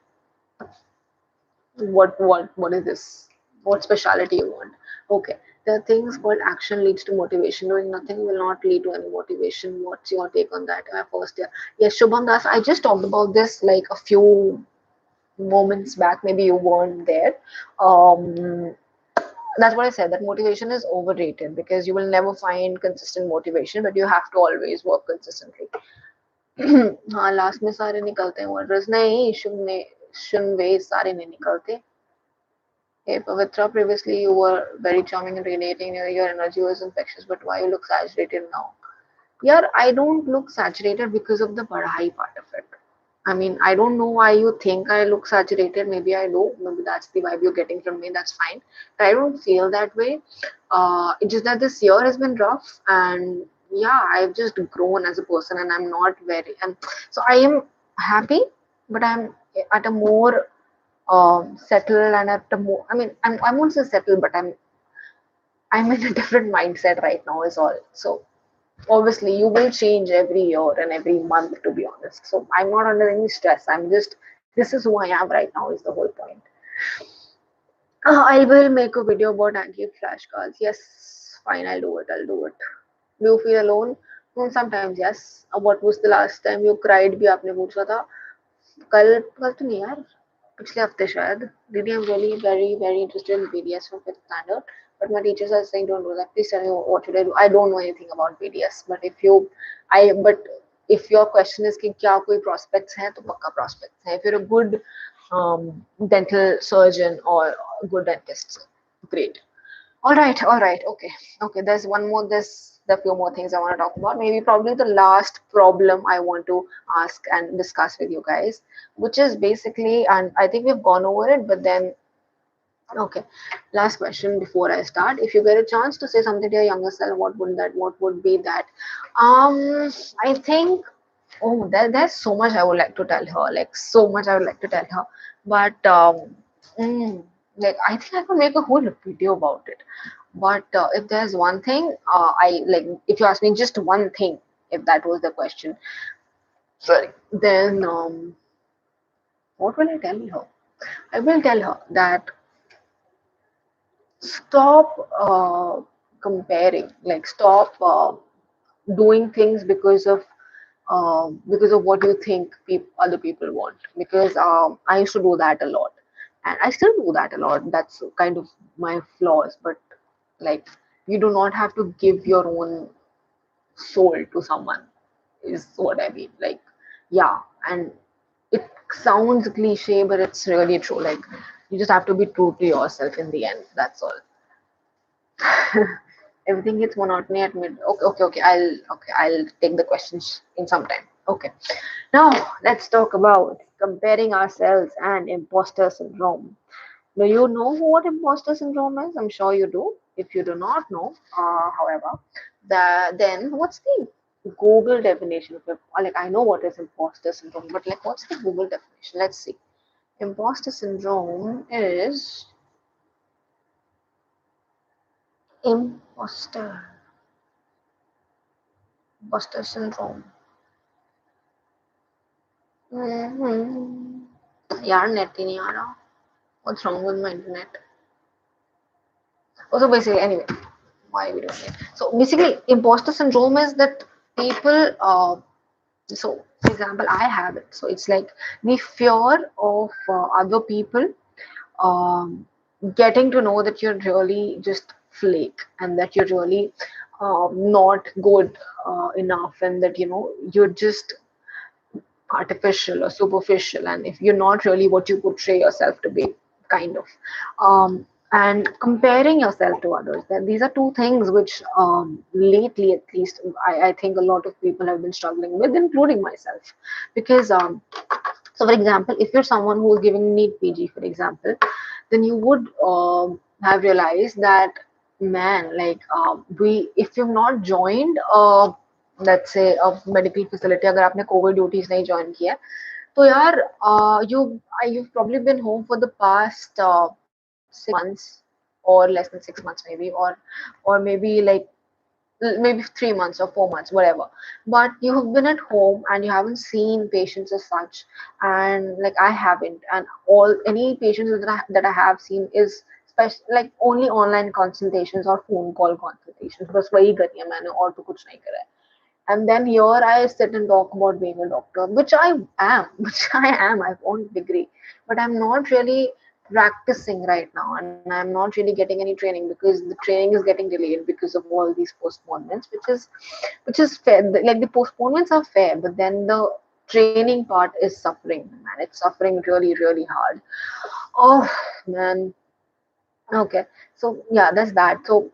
is this? What specialty you want? Okay. There are things called action leads to motivation. Doing nothing will not lead to any motivation. What's your take on that? First year. Yes, Shubham Das, I just talked about this like a few moments back. Maybe you weren't there. Um, that's what I said, that motivation is overrated because you will never find consistent motivation, but you have to always work consistently. हाँ last में सारे निकलते हैं orders नहीं शुन वे सारे नहीं निकलते. Hey Pavitra, previously you were very charming and radiating. Your energy was infectious, but why you look saturated now? Yeah, I don't look saturated because of the padhai part of it. I mean, I don't know why you think I look saturated. Maybe I do. Maybe that's the vibe you're getting from me. That's fine. But I don't feel that way. It's just that this year has been rough, and yeah, I've just grown as a person, and I'm not very. And so I am happy, but I'm at a more settled and at a more. I mean, I won't say settled, but I'm in a different mindset right now. Is all. So obviously you will change every year and every month, to be honest, so I'm not under any stress. I'm just, this is who I am right now is the whole point. I will make a video about anti flashcards. Yes, fine, I'll do it. Do you feel alone? Sometimes yes. What was the last time you cried भी आपने पूछा था. कल कल तो नहीं यार, पिछले हफ्ते शायद. दीदी, I'm really very very interested in BDS from fifth standard, but my teachers are saying don't do that. Please tell me what should I do. I don't know anything about BDS, but if your question is कि क्या कोई prospects हैं तो पक्का prospects हैं. If you're a good dental surgeon or a good dentist, great. All right, okay, okay. There's one more. There's a few more things I want to talk about. Maybe probably the last problem I want to ask and discuss with you guys, which is basically, and I think we've gone over it, but then, okay. Last question before I start. If you get a chance to say something to your younger self, what would be that? I think, oh, there's so much I would like to tell her, like so much I would like to tell her, but mm, like I think I could make a whole video about it. But if there's one thing, I like, if you ask me just one thing, if that was the question, sorry, then what will I tell her? I will tell her that stop comparing, like stop doing things because of what you think other people want. Because I used to do that a lot, and I still do that a lot. That's kind of my flaws. But like, you do not have to give your own soul to someone. Is what I mean. Like, yeah, and it sounds cliche, but it's really true. Like, you just have to be true to yourself in the end. That's all. Everything gets monotony at mid. Okay, okay, okay. I'll take the questions in some time. Okay. Now let's talk about comparing ourselves and imposter syndrome. Do you know what imposter syndrome is? I'm sure you do. If you do not know, however, then what's the Google definition of it? Like, I know what is imposter syndrome, but like, what's the Google definition? Let's see. Imposter syndrome is imposter imposter syndrome. यार net ही नहीं आ रहा. What's wrong with my internet? Oh, so basically, anyway, why are we doing it? So basically, imposter syndrome is that people. So, for example, I have it. So it's like the fear of other people um, getting to know that you're really just flake and that you're really not good enough, and that you're just artificial or superficial, and if you're not really what you portray yourself to be, kind of. And comparing yourself to others, that these are two things which lately at least I think a lot of people have been struggling with, including myself. Because so for example, if you're someone who is giving NEET PG, for example, then you would have realized that man, like we if you've not joined let's say a medical facility, अगर आपने COVID duties नहीं join किया तो यार you've probably been home for the past 6 months or less than 6 months maybe, or maybe like maybe 3 months or 4 months, whatever. But you have been at home and you haven't seen patients as such, and like I haven't, and all any patients that I have seen is like only online consultations or phone call consultations. बस वही करी है मैंने और तो कुछ नहीं करा है. And then here I sit and talk about being a doctor, which I am, which I am. I won't degree, but I'm not really practicing right now, and I'm not really getting any training because the training is getting delayed because of all these postponements, which is fair. Like the postponements are fair, but then the training part is suffering, man. It's suffering really, really hard. Oh man. Okay, so yeah, that's that. So,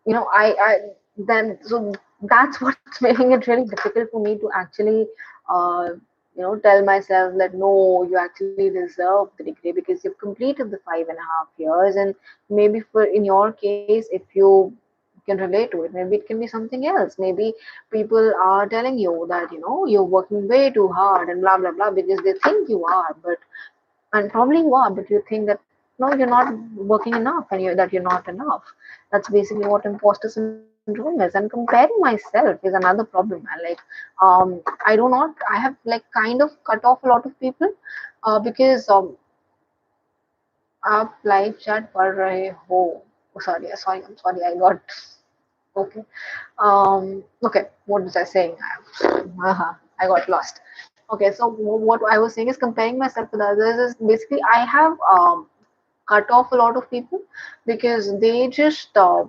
I then so that's what's making it really difficult for me to actually, uh, tell myself that no, you actually deserve the degree because you've completed the 5.5 years, and maybe for in your case, if you can relate to it, maybe it can be something else. Maybe people are telling you that you're working way too hard and blah blah blah because they think you are, but and probably you are, but you think that no, you're not working enough, and that you're not enough. That's basically what imposter syndrome is. And comparing myself is another problem, man. Like, I do not. I have like kind of cut off a lot of people, because आप live chat पढ़ रहे हो. Oh, sorry, sorry, I'm sorry. I got okay. Okay, what was I saying? I got lost. Okay, so what I was saying is comparing myself with others is basically I have cut off a lot of people because they just a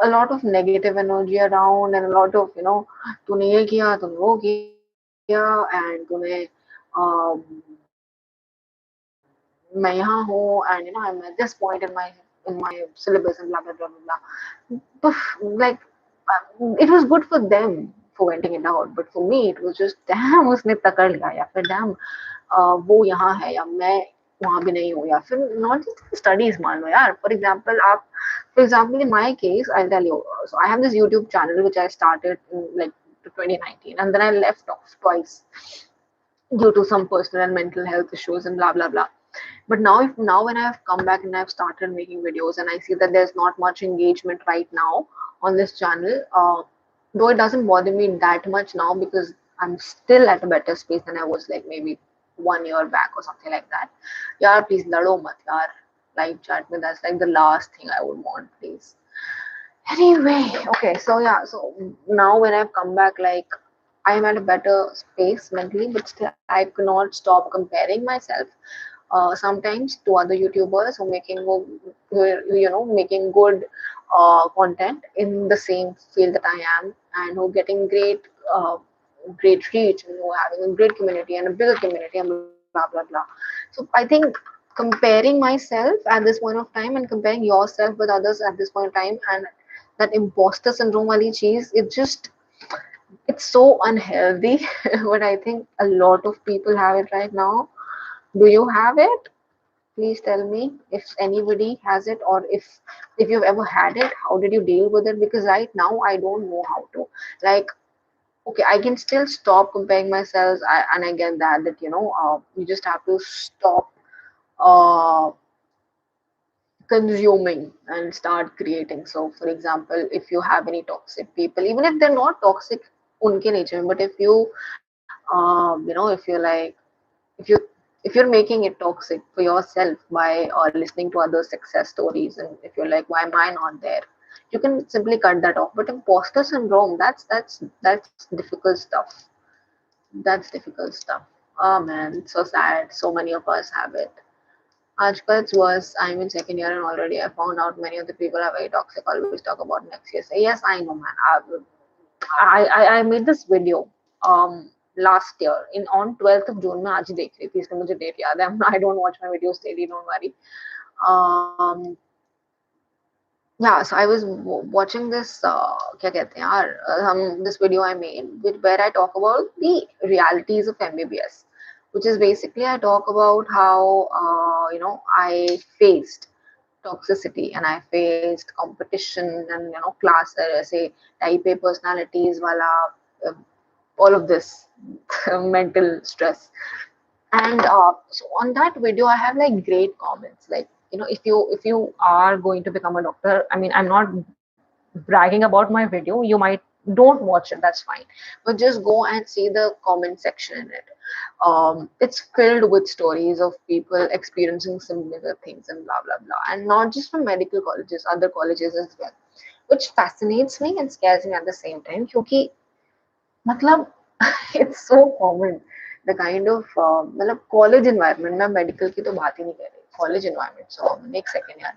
lot of negative energy around, and a lot of तूने ये किया तूने वो किया and तूने मैं यहाँ हूँ, and I'm at this point in my syllabus and blah blah blah blah blah. Like it was good for them for venting it out, but for me it was just damn उसने पकड़ लिया, या फिर damn वो यहाँ है या मैं वहाँ भी नहीं हूँ, या फिर not just studies मान लो यार. For example in my case I'll tell you, so I have this YouTube channel which I started in like 2019, and then I left off twice due to some personal and mental health issues and blah blah blah. But now when I've come back and I've started making videos, and I see that there's not much engagement right now on this channel, though it doesn't bother me that much now because I'm still at a better space than I was like maybe 1 year back or something like that. Yeah, please lado mat yaar. Live chat with, that's like the last thing I would want, please. Anyway, okay, so yeah, so now when I've come back, like I'm at a better space mentally, but still I cannot stop comparing myself sometimes to other YouTubers who making good content in the same field that I am, and who getting great reach, and who having a great community and a bigger community and blah blah blah. So I think comparing myself at this point of time and comparing yourself with others at this point of time, and that imposter syndrome wali cheese, it's so unhealthy. But I think a lot of people have it right now. Do you have it? Please tell me if anybody has it, or if you've ever had it, how did you deal with it? Because right now I don't know how to. Like, okay, I can still stop comparing myself, and I get that you just have to stop uh, consuming and start creating. So, for example, if you have any toxic people, even if they're not toxic, unke nature, but if if you're like if you if you're making it toxic for yourself by listening to other success stories, and if you're like, why am I not there, you can simply cut that off. But imposter syndrome, that's difficult stuff. That's difficult stuff. Oh man, it's so sad. So many of us have it. Ajkal it's worse. I'm in second year and already I found out many of the people are very toxic. Always talk about next year. Say, yes, I know, man. I made this video last year in on 12th of June. मैं आज ही देख रही थी, इसलिए मुझे date याद है. I don't watch my videos daily, don't worry. um yeah, so I was watching this क्या कहते हैं यार, this video I made where I talk about the realities of MBBS, which is basically I talk about how I faced toxicity, and I faced competition and class say type A personalities, wala, uh, all of this mental stress. And so on that video, I have like great comments. Like, if you are going to become a doctor, I mean, I'm not bragging about my video. You might don't watch it, that's fine, but just go and see the comment section in it. It's filled with stories of people experiencing similar things and blah blah blah, and not just from medical colleges, other colleges as well, which fascinates me and scares me at the same time. Because मतलब it's so common, the kind of मतलब college environment. मैं medical की तो बात ही नहीं कर रही, college environment. So next second यार.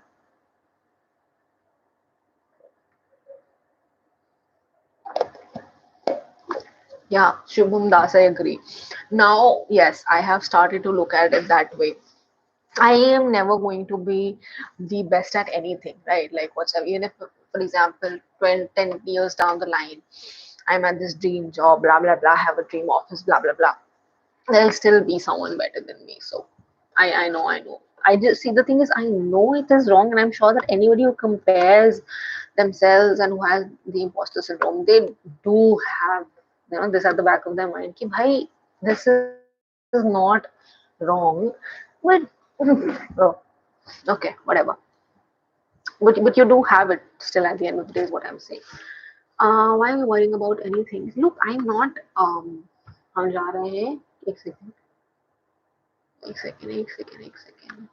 Yeah, Shubham Das, I agree. Now, yes, I have started to look at it that way. I am never going to be the best at anything, right? Like whatsoever. Even if, for example, 20, 10 years down the line, I'm at this dream job, blah, blah, blah, have a dream office, blah, blah, blah. There'll still be someone better than me. So I know. I just see, the thing is, I know it is wrong, and I'm sure that anybody who compares themselves and who has the imposter syndrome, they do have this at the back of their mind. Ki, bhai, this is not wrong, but oh, okay, whatever. But you do have it still at the end of the day, is what I'm saying. Why am I worrying about anything? Look, I'm not. हम जा रहे हैं. एक second. एक second.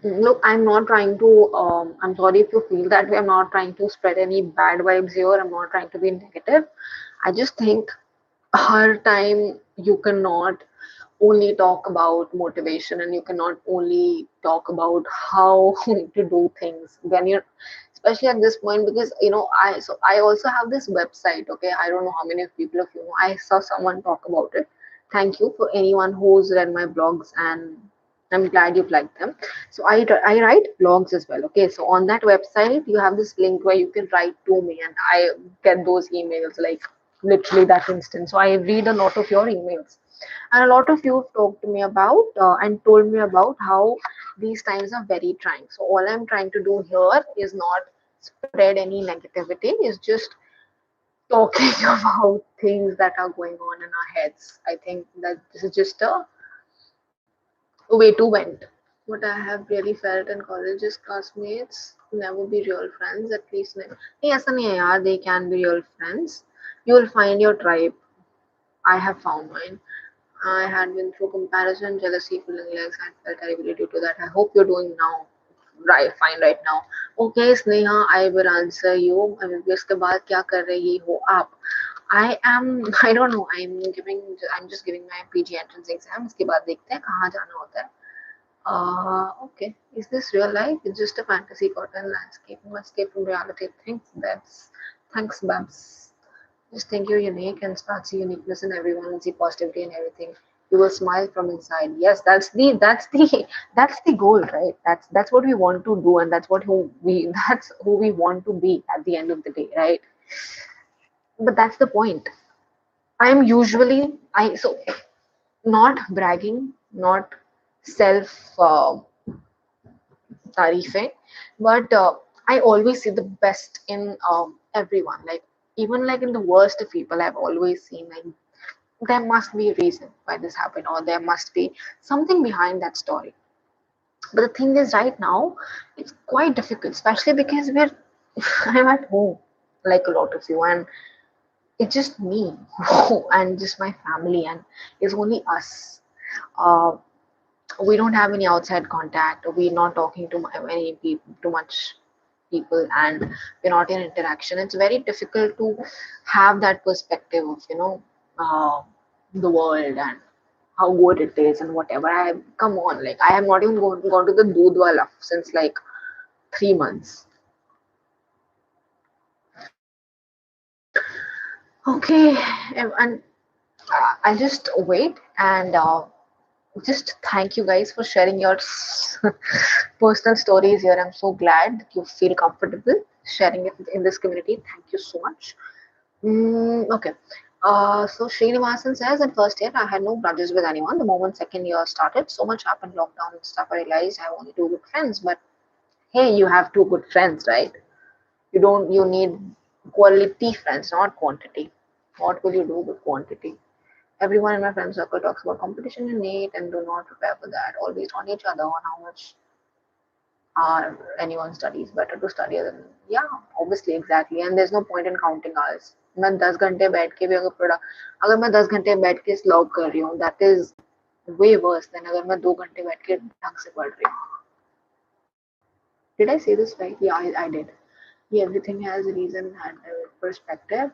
Look, I'm not trying to. I'm sorry if you feel that way. I'm not trying to spread any bad vibes here. I'm not trying to be negative. I just think her time you cannot only talk about motivation, and you cannot only talk about how to do things when you're, especially at this point, because I also have this website. Okay, I don't know how many of people of you know. I saw someone talk about it. Thank you for anyone who's read my blogs, and I'm glad you've liked them. So I write blogs as well. Okay, so on that website you have this link where you can write to me, and I get those emails like literally that instant. So I read a lot of your emails, and a lot of you have talked to me about and told me about how these times are very trying. So all I'm trying to do here is not spread any negativity, is just talking about things that are going on in our heads. I think that this is just a way to vent. What I have really felt in college is classmates never be real friends, at least never. नहीं ऐसा नहीं है यार, they can be real friends. You will find your tribe. I have found mine. I had been through comparison, jealousy, feeling less, and felt terribly due to that. I hope you're doing now right, fine right now. Okay, Sneha, I will answer you. MBBS के बाद क्या कर रही हो आप? I don't know. I'm just giving my PG entrance exam. इसके बाद देखते हैं कहाँ जाना होता है. Okay. Is this real life? It's just a fantasy cotton landscape. You must escape from reality. Thanks, Babs. Just think you're unique and start see uniqueness in everyone and see positivity in everything. You will smile from inside. Yes, that's the goal, right? That's what we want to do, and that's who we want to be at the end of the day, right? But that's the point. I'm usually I so not bragging, not self tarifing, but I always see the best in everyone. Like, even like in the worst of people, I've always seen like there must be a reason why this happened, or there must be something behind that story. But the thing is, right now, it's quite difficult, especially because we're I'm at home, like a lot of you, and it's just me and just my family, and it's only us. Uh, we don't have any outside contact. We're not talking to many people, too much people, and we're not in interaction. It's very difficult to have that perspective of the world and how good it is and whatever. I come on, like I have not even gone to the Dudwala since like 3 months. Okay, and I'll just wait and just thank you guys for sharing your personal stories here. I'm so glad you feel comfortable sharing it in this community. Thank you so much. Okay. So Srinivasan says, in first year, I had no grudges with anyone. The moment second year started, so much happened, lockdown and stuff. I realized I have only two good friends. But hey, you have two good friends, right? You need quality friends, not quantity. What will you do with quantity? Everyone in my friend circle talks about competition in NEET and do not prepare for that. Always on each other on how much anyone studies. Better to study than, yeah, obviously, exactly. And there's no point in counting hours. मैं 10 घंटे बैठ के भी अगर मैं 10 घंटे बैठ के slog कर रही हूँ, that is way worse than अगर मैं 2 घंटे बैठ के ढंग से पढ़ रही हूँ. Did I say this right? Yeah, I did. Yeah, everything has a reason and a perspective.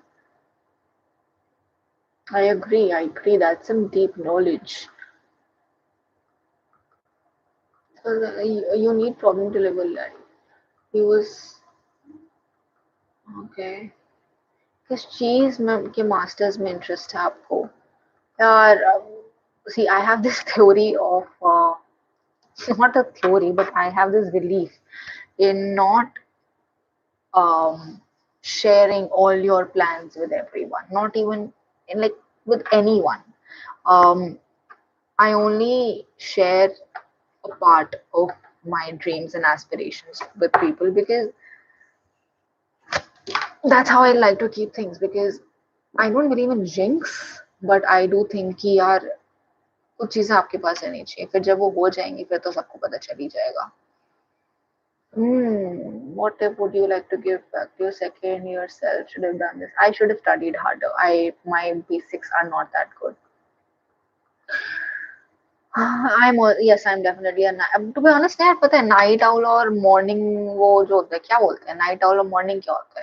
I agree. I agree. That's some deep knowledge. So you need problem to live a life. He was okay. किस चीज में के masters में interest है आपको यार? See, I have this theory of not a theory, but I have this belief in not sharing all your plans with everyone, not even in like with anyone. um, I only share a part of my dreams and aspirations with people because that's how I like to keep things, because I don't believe in jinx, but I do think कि यार कुछ चीजें आपके पास रहनी चाहिए, फिर जब वो हो जाएंगी फिर तो सबको पता चल ही जाएगा. What tip would you like to give back to your second year self? Should have done this. I should have studied harder. My basics are not that good. Yes, I'm definitely a to be honest यार, पता है night owl और morning वो जो होता है, क्या बोलते हैं नाइट आउल और मॉर्निंग क्या होता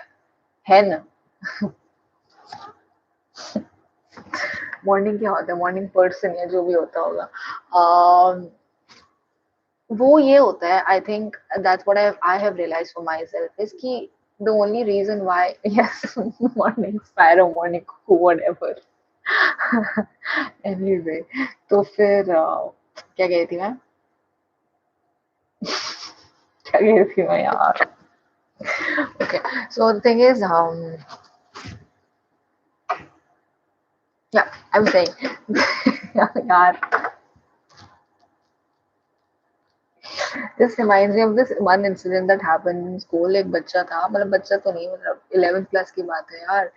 है ना? मॉर्निंग क्या होता है? मॉर्निंग पर्सन या जो भी होता होगा, वो ये होता है. I think that's what I have realised for myself is कि the only reason why yes morning स्पायरो मॉर्निंग व्हाटएवर. एनीवे, तो फिर क्या कह रही थी मैं? क्या कह रही थी मैं यार? Okay, so the thing is, yeah, I'm saying, yaar, this reminds me of this one incident that happened in school. एक बच्चा था, मतलब बच्चा तो नहीं, मतलब 11th क्लास की बात है यार.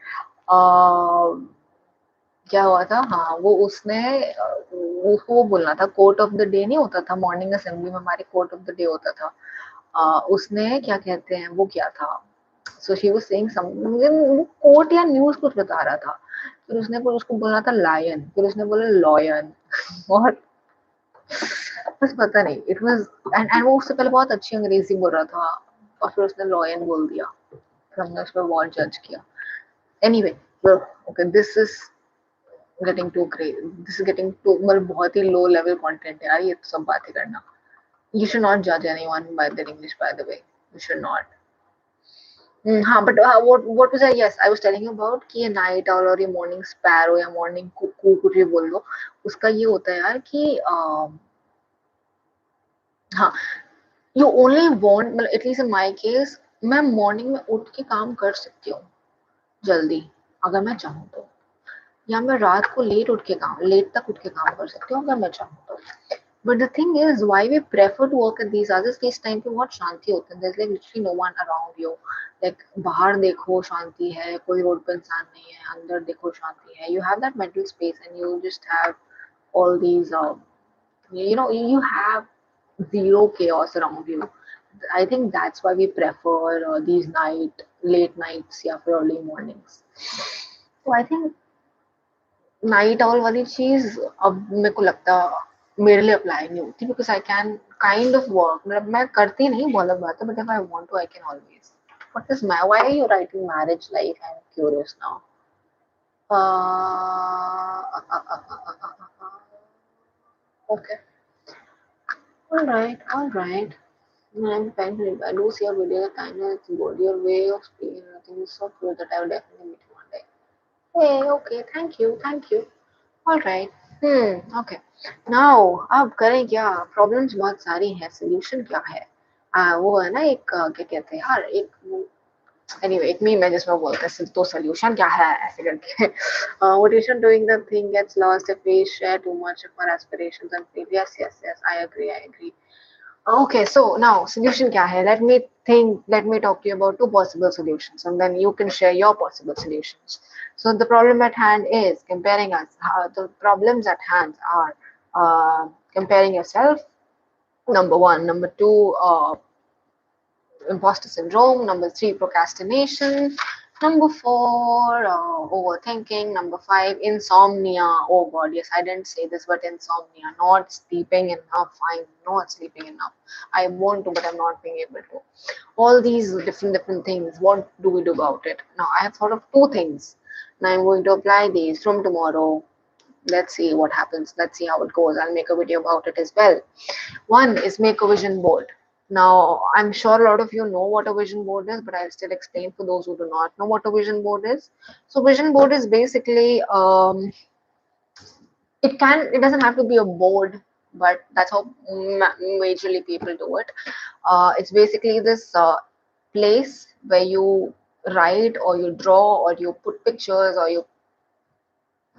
क्या हुआ था, हाँ, वो उसने उसको वो बोलना था, कोर्ट ऑफ द डे नहीं होता था मॉर्निंग असेंबली में, हमारे कोर्ट ऑफ द डे होता था. उसने क्या कहते हैं वो किया था. So she was saying something, मुझे वो कोर्ट या न्यूज़ कुछ बता रहा था. फिर उसने कुछ उसको बोलना था लायन, फिर उसने बोला लॉयन. और बस पता नहीं, इट वाज एंड वो उससे पहले बहुत अच्छी अंग्रेजी बोल रहा था और फिर उसने लॉयन बोल दिया. फिर हमने उस पर बहुत जज किया. Anyway, okay, this is getting too great, this is getting too, मतलब बहुत ही लो लेवल कंटेंट है यार ये सब बातें करना. You should not judge anyone by their English, by the way. You should not. हाँ, but what was I? Yes, I was telling you about कि ये नाइट आउल और ये मॉर्निंग स्पैरो या मॉर्निंग कुकू कुछ भी बोल लो, उसका ये होता है यार कि हाँ, यू ओनली वांट, मतलब एटलीस्ट इन माय केस, मैं मॉर्निंग में उठ के काम कर सकती हूँ जल्दी अगर मैं चाहूँ तो, या मैं रात को लेट तक उठ के काम कर सकती हूँ अगर मैं चाहूँ तो. But the thing is, why we prefer to work at these hours is time पे बहुत शांति होता है. There's like literally no one around you. Like बाहर देखो शांति है, कोई रोड पे इंसान नहीं है, अंदर देखो शांति है. You have that mental space and you just have all these, you have zero chaos around you. I think that's why we prefer these late nights या फिर early mornings. So I think night owl वाली चीज अब मेरे को लगता मेरे लिए अप्लाई नहीं होती, because I can kind of work, मतलब मैं करती नहीं, बहुत अलग बात है, but if I want to I can always. What is my, why are you writing marriage life? I am curious now. Okay, all right. I'm fine. I do see your video, the kind of good, your way of speaking, I think is so good that I will definitely meet you one day. Hey, okay, thank you. All right. Okay. Now, अब करें क्या? Problems बहुत सारी हैं, solution क्या है? वो है ना एक क्या कहते हैं यार, एक anyway, एक meme है जिसमें बोलते हैं तो solution क्या है ऐसे करके. Motivation doing the thing gets lost if we share too much of our aspirations and feel. Yes, yes, yes. I agree. I agree. Okay, so now solution kya hai? Let me think. Let me talk to you about two possible solutions, and then you can share your possible solutions. So the problem at hand is comparing us. The problems at hand are comparing yourself. Number one. Number two, imposter syndrome. Number three, procrastination. Number four, overthinking. Number five, insomnia. Oh God, yes, I didn't say this, but insomnia, not sleeping enough. I'm not sleeping enough. I want to, but I'm not being able to. All these different things. What do we do about it? Now, I have thought of two things. Now I'm going to apply these from tomorrow. Let's see what happens. Let's see how it goes. I'll make a video about it as well. One is make a vision board. Now, I'm sure a lot of you know what a vision board is, but I'll still explain for those who do not know what a vision board is. So, vision board is basically it doesn't have to be a board, but that's how majorly people do it. It's basically this place where you write or you draw or you put pictures or you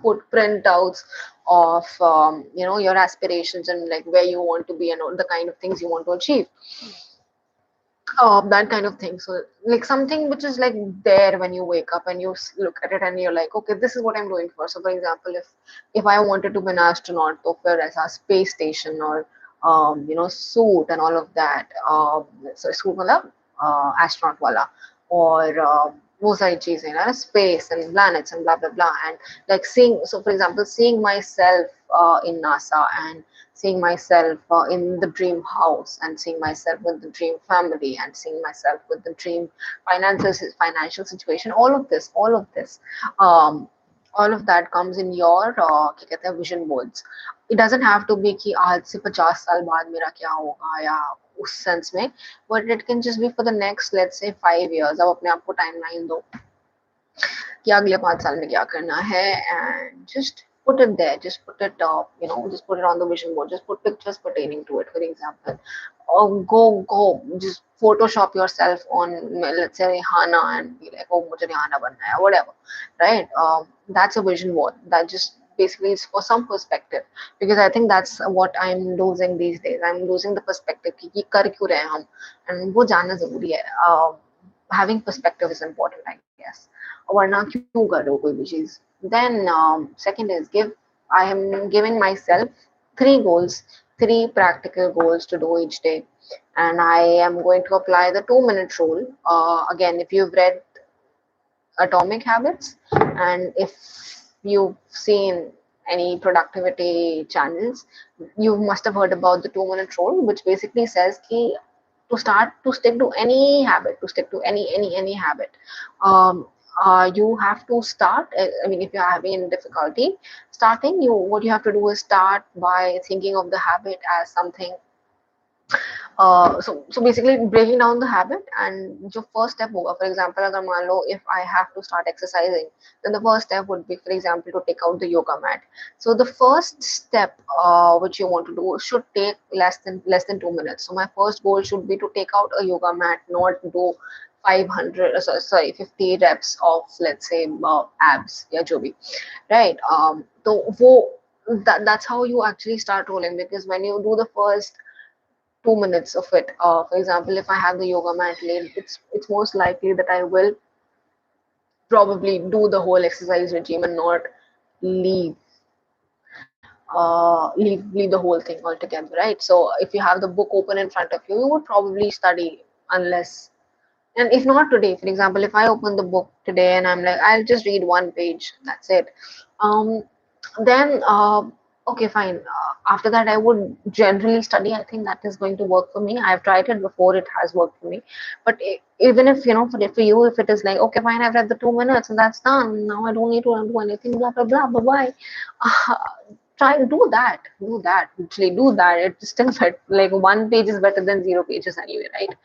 put printouts of your aspirations and like where you want to be and all the kind of things you want to achieve, that kind of thing. So like something which is like there when you wake up and you look at it and you're like, okay, this is what I'm doing for. So for example, if I wanted to be an astronaut, so for as a space station or suit and all of that, so suit matlab, astronaut wala, or वो सारी चीजें ना, space and planets and blah blah blah, and like seeing, so for example, seeing myself in NASA, and seeing myself in the dream house, and seeing myself with the dream family, and seeing myself with the dream financial situation. Um, all of that comes in your क्या कहते हैं, vision boards. It doesn't have to be कि आज से 50 साल बाद मेरा क्या होगा या उस सेंस में, but it can just be for the next, let's say, 5 years. अब अपने आप को टाइमलाइन दो कि अगले 5 साल में क्या करना है, and just put it there, just put it just put it on the vision board, just put pictures pertaining to it. For example, go just photoshop yourself on, let's say, Hana, and be like, oh mujhe Hana banna hai, whatever, right? That's a vision board. That just basically is for some perspective, because I think that's what I'm losing these days. I'm losing the perspective कि कर क्यों रहे हैं हम, and वो जानना जरूरी है. Having perspective is important, I guess. वरना क्यों कर रहे हो कोई भी चीज. Then second is I am giving myself three practical goals to do each day, and I am going to apply the 2-minute rule. Again, if you've read Atomic Habits, and if you've seen any productivity channels, you must have heard about the 2-minute rule, which basically says ki to stick to any habit, to stick to any habit, you have to start. I mean, if you're having difficulty starting, what you have to do is start by thinking of the habit as something. So basically breaking down the habit, and जो first step होगा, for example, अगर मान लो if I have to start exercising, then the first step would be, for example, to take out the yoga mat. So the first step which you want to do should take less than 2 minutes. So my first goal should be to take out a yoga mat, not do 500 sorry 50 reps of, let's say, abs या जो भी, right? तो वो that's how you actually start rolling, because when you do the first 2 minutes of it. For example, if I have the yoga mat laid, it's most likely that I will probably do the whole exercise regime and not leave leave the whole thing altogether, right? So if you have the book open in front of you, you would probably study, unless, and if not today, for example, if I open the book today and I'm like, I'll just read one page, that's it. Then okay, fine. After that, I would generally study. I think that is going to work for me. I've tried it before; it has worked for me. But even if for you, if it is like, okay, fine, I've read the 2 minutes and that's done. Now I don't need to do anything. Blah blah blah. Bye bye. Try to do that. Actually, do that. It's still better. Like one page is better than 0 pages anyway, right?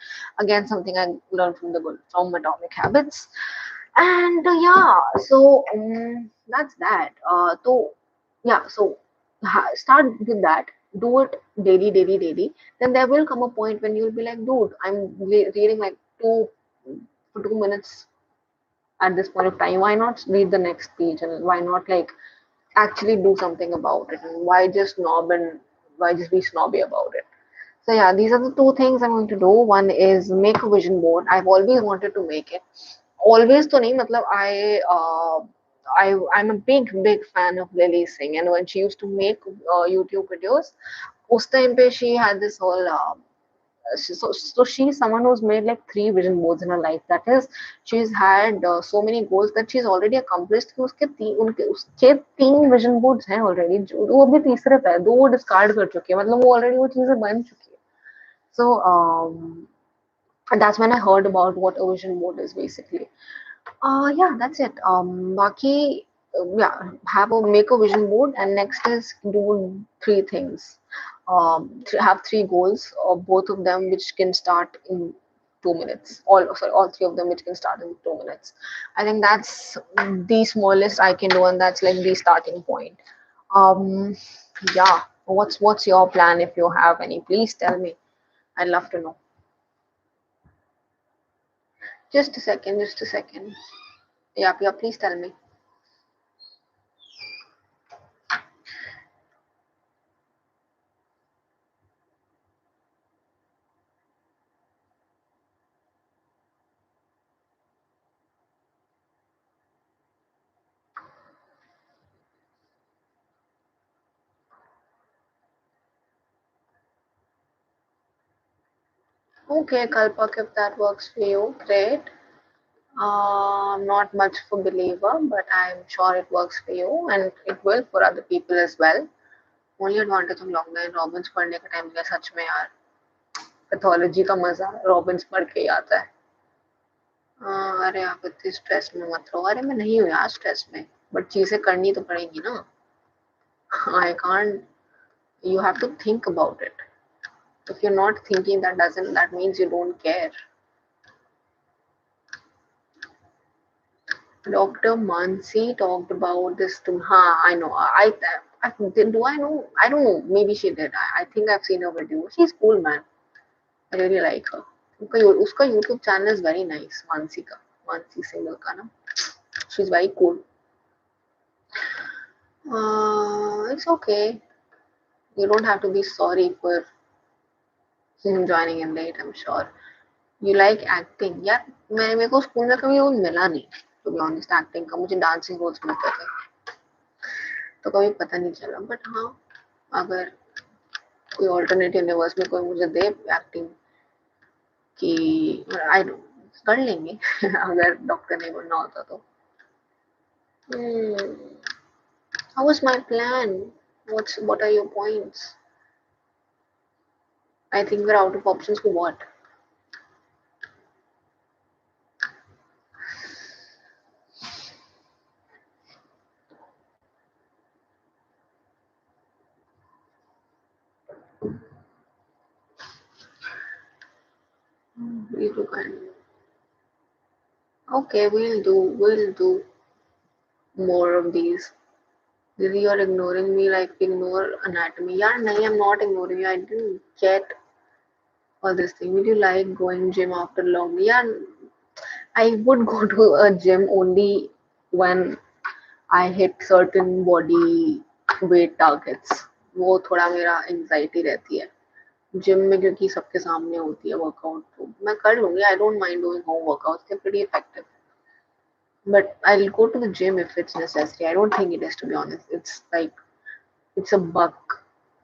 Again, something I learned from Atomic Habits. And yeah, so that's that. So yeah, so start with that. Do it daily, daily. Then there will come a point when you'll be like, dude, I'm reading like two for 2 minutes at this point of time? Why not read the next page, and why not like actually do something about it? And why just snob and why just be snobby about it? So yeah, these are the two things I'm going to do. One is make a vision board. I've always wanted to make it. Always to nahi, matlab I'm a big fan of Lily Singh, and when she used to make YouTube videos, उस time पे she had this whole so she's someone who's made like 3 vision boards in her life. That is, she's had so many goals that she's already accomplished कि उसके 3 vision boards हैं already, वो अभी तीसरे पे है, 2 वो discard कर चुकी है, मतलब वो already वो चीजें बन चुकी है. So and that's when I heard about what a vision board is basically. Yeah, that's it. Baki, yeah, make a vision board, and next is do 3 things. Have 3 goals, or both of them which can start in 2 minutes. All 3 of them which can start in 2 minutes. I think that's the smallest I can do, and that's like the starting point. Um, yeah. What's your plan if you have any? Please tell me. I'd love to know. Just a second. Just a second. Yeah, yeah. Please tell me. Okay, Kalpak, if that works for you, great. I'm not much of a believer, but I'm sure it works for you, and it will for other people as well. Only advantage of long Robins पढ़ने का time दिया सच में यार. Pathology का मजा Robins पढ़ के ही आता है. अरे आप इतनी स्ट्रेस में मत रहो. अरे मैं नहीं हूँ यार स्ट्रेस में, बट चीजें करनी तो पड़ेगी ना. I can't. You have to think about it. If you're not thinking, that means you don't care. Dr. Mansi talked about this to. I know. Do I know? I don't know. Maybe she did. I think I've seen her video. She's cool, man. I really like her. उसका YouTube channel is very nice. Mansi Singhal का ना. She's very cool. It's okay. You don't have to be sorry for joining in late. I'm sure. You like acting? यार मेरे को school में कभी role मिला नहीं. To be honest, acting का मुझे dancing roles मिलते थे. तो कभी पता नहीं चला. बट हाँ, अगर कोई ऑल्टरनेट यूनिवर्स में कोई मुझे दे एक्टिंग की, आई कर लेंगे. अगर डॉक्टर नहीं बनना होता तो. How was my plan? What are your points? I think we're out of options for what? Okay, we'll do more of these. Didi, you're ignoring me like ignore anatomy. Yeah, no, I'm not ignoring you. I didn't get all this thing. Would you like going gym after long? Yeah, I would go to a gym only when I hit certain body weight targets. वो थोड़ा मेरा anxiety रहती है gym में, क्योंकि सबके सामने होती है वर्कआउट. तो मैं कर लूंगी. I don't mind doing home workouts. They pretty effective. But I'll go to the gym if it's necessary. I don't think it is, to be honest. It's like it's a buck.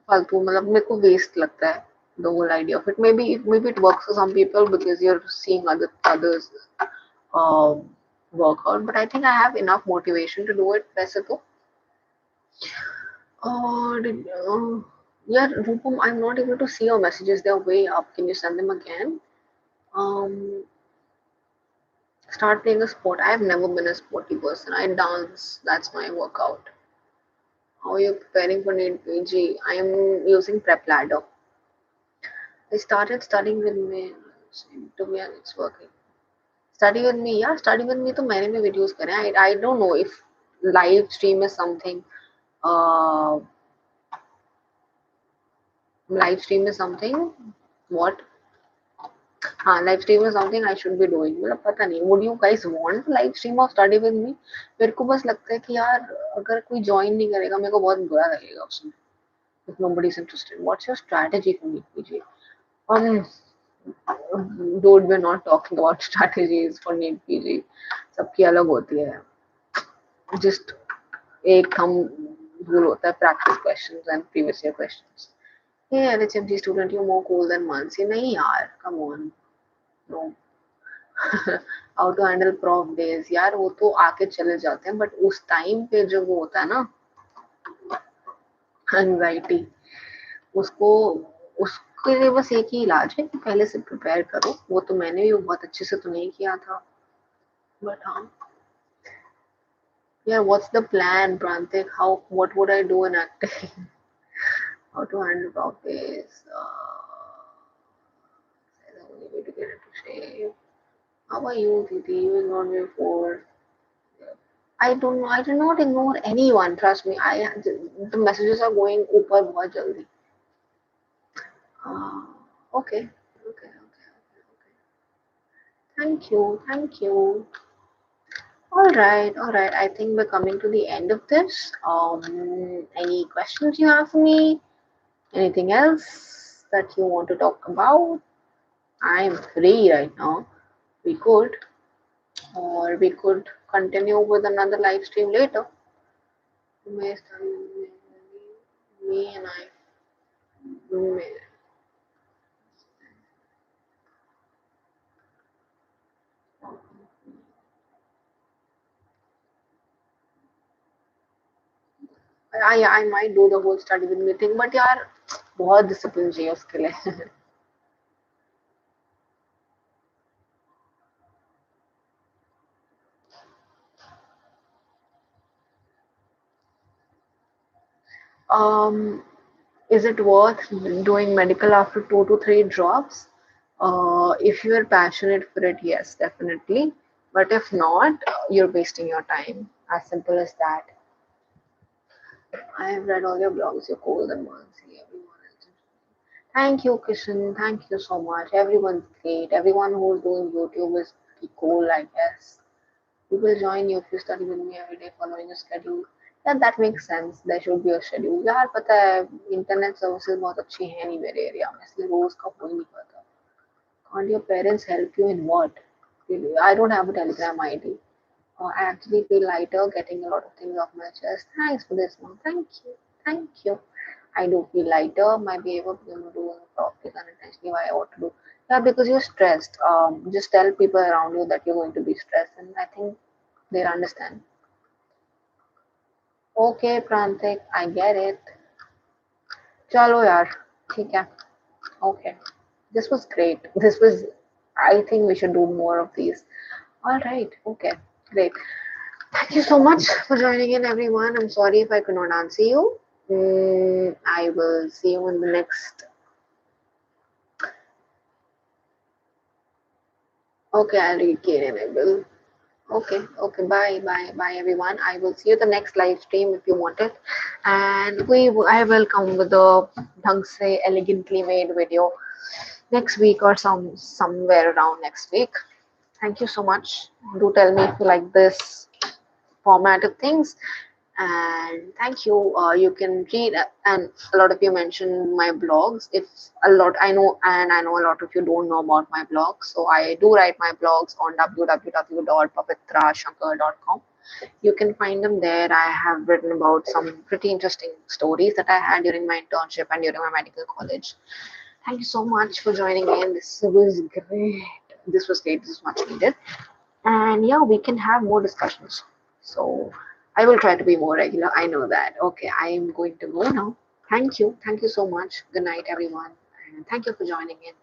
फालतू मतलब मेरे को waste लगता है the whole idea of it. Maybe it works for some people because you're seeing others work out. But I think I have enough motivation to do it. वैसे तो. Yeah, Rupam, I'm not able to see your messages. They're way up. Can you send them again? Start playing a sport. I've never been a sporty person. I dance. That's my workout. How are you preparing for NEET PG? I am using Prep Ladder. I started studying with me. To me, it's working. Study with me. Yeah, study with me. तो मैंने भी videos करे. I don't know if live stream is something. Live stream is something. What? live stream is something I should be doing. मतलब पता नहीं, would you guys want live stream or study with me? मेरे को बस लगता है कि यार अगर कोई join नहीं करेगा मेरे को बहुत बुरा लगेगा उसमें. If nobody is interested, what's your strategy for me, PG? Um, dude, we're not talking about strategies for NEET PG. सबकी अलग होती है. Just एक हम rule होता है practice questions and previous year questions. Hey, LHMG student, you're more cool than Mansi. नहीं यार, come on. No. How to handle prof days, यार वो तो आके चले जाते हैं, बट उस टाइम पे जो वो होता है ना एंजाइटी, उसको उसके लिए बस एक ही इलाज है कि पहले से प्रिपेयर करो. वो तो मैंने भी बहुत अच्छे से तो नहीं किया था, बट हाँ यार. What's the plan Prantik? How what would I do in acting? How to handle prof days? The only way to get into shape. How are you, Didi? You ignored me before. I don't know. I do not ignore anyone. Trust me. The messages are going ऊपर बहुत जल्दी. Okay. Okay. Okay. Okay. Thank you. Thank you. All right. All right. I think we're coming to the end of this. Any questions you have for me? Anything else that you want to talk about? I'm free right now. We could, or we could continue with another live stream later. Me and I. I might do the whole study with me thing, but यार बहुत discipline चाहिए उसके लिए. Is it worth doing medical after 2 to 3 drops? If you are passionate for it, yes, definitely. But if not, you're wasting your time. As simple as that. I have read all your blogs. You're cool and Mansi. Everyone else. Thank you, Kishan. Thank you so much. Everyone's great. Everyone who's doing YouTube is pretty cool, I guess. We will join you if you study with me every day following a schedule. Yeah, that makes sense. There should be a schedule. यार पता है internet services बहुत अच्छी है नहीं मेरे area में, इसलिए रोज का हो नहीं पाता. Can't your parents help you in what? Really? I don't have a Telegram ID. I actually feel lighter getting a lot of things off my chest. Thanks for this one. Thank you. Thank you. I do feel lighter. My behavior became to do properly unintentionally why I ought to do. Yeah, because you're stressed. Just tell people around you that you're going to be stressed, and I think they'll understand. Okay, Prantik, I get it. Chalo yaar, ठीक है. Okay. This was great. I think we should do more of these. All right. Okay. Great. Thank you so much for joining in, everyone. I'm sorry if I could not answer you. I will see you in the next. Okay, I'll read Karen. I will. Okay. Bye, everyone. I will see you the next live stream if you want it. And I will come with a ढंग से elegantly made video next week or somewhere around next week. Thank you so much. Do tell me if you like this format of things. And thank you. You can read, and a lot of you mentioned my blogs. It's a lot I know, and I know a lot of you don't know about my blog. So I do write my blogs on www.pavitrashankar.com. You can find them there. I have written about some pretty interesting stories that I had during my internship and during my medical college. Thank you so much for joining in. This was great. This was great. This is much needed. And yeah, we can have more discussions. So I will try to be more regular. I know that. Okay, I am going to go now. Thank you. Thank you so much. Good night, everyone. And thank you for joining in.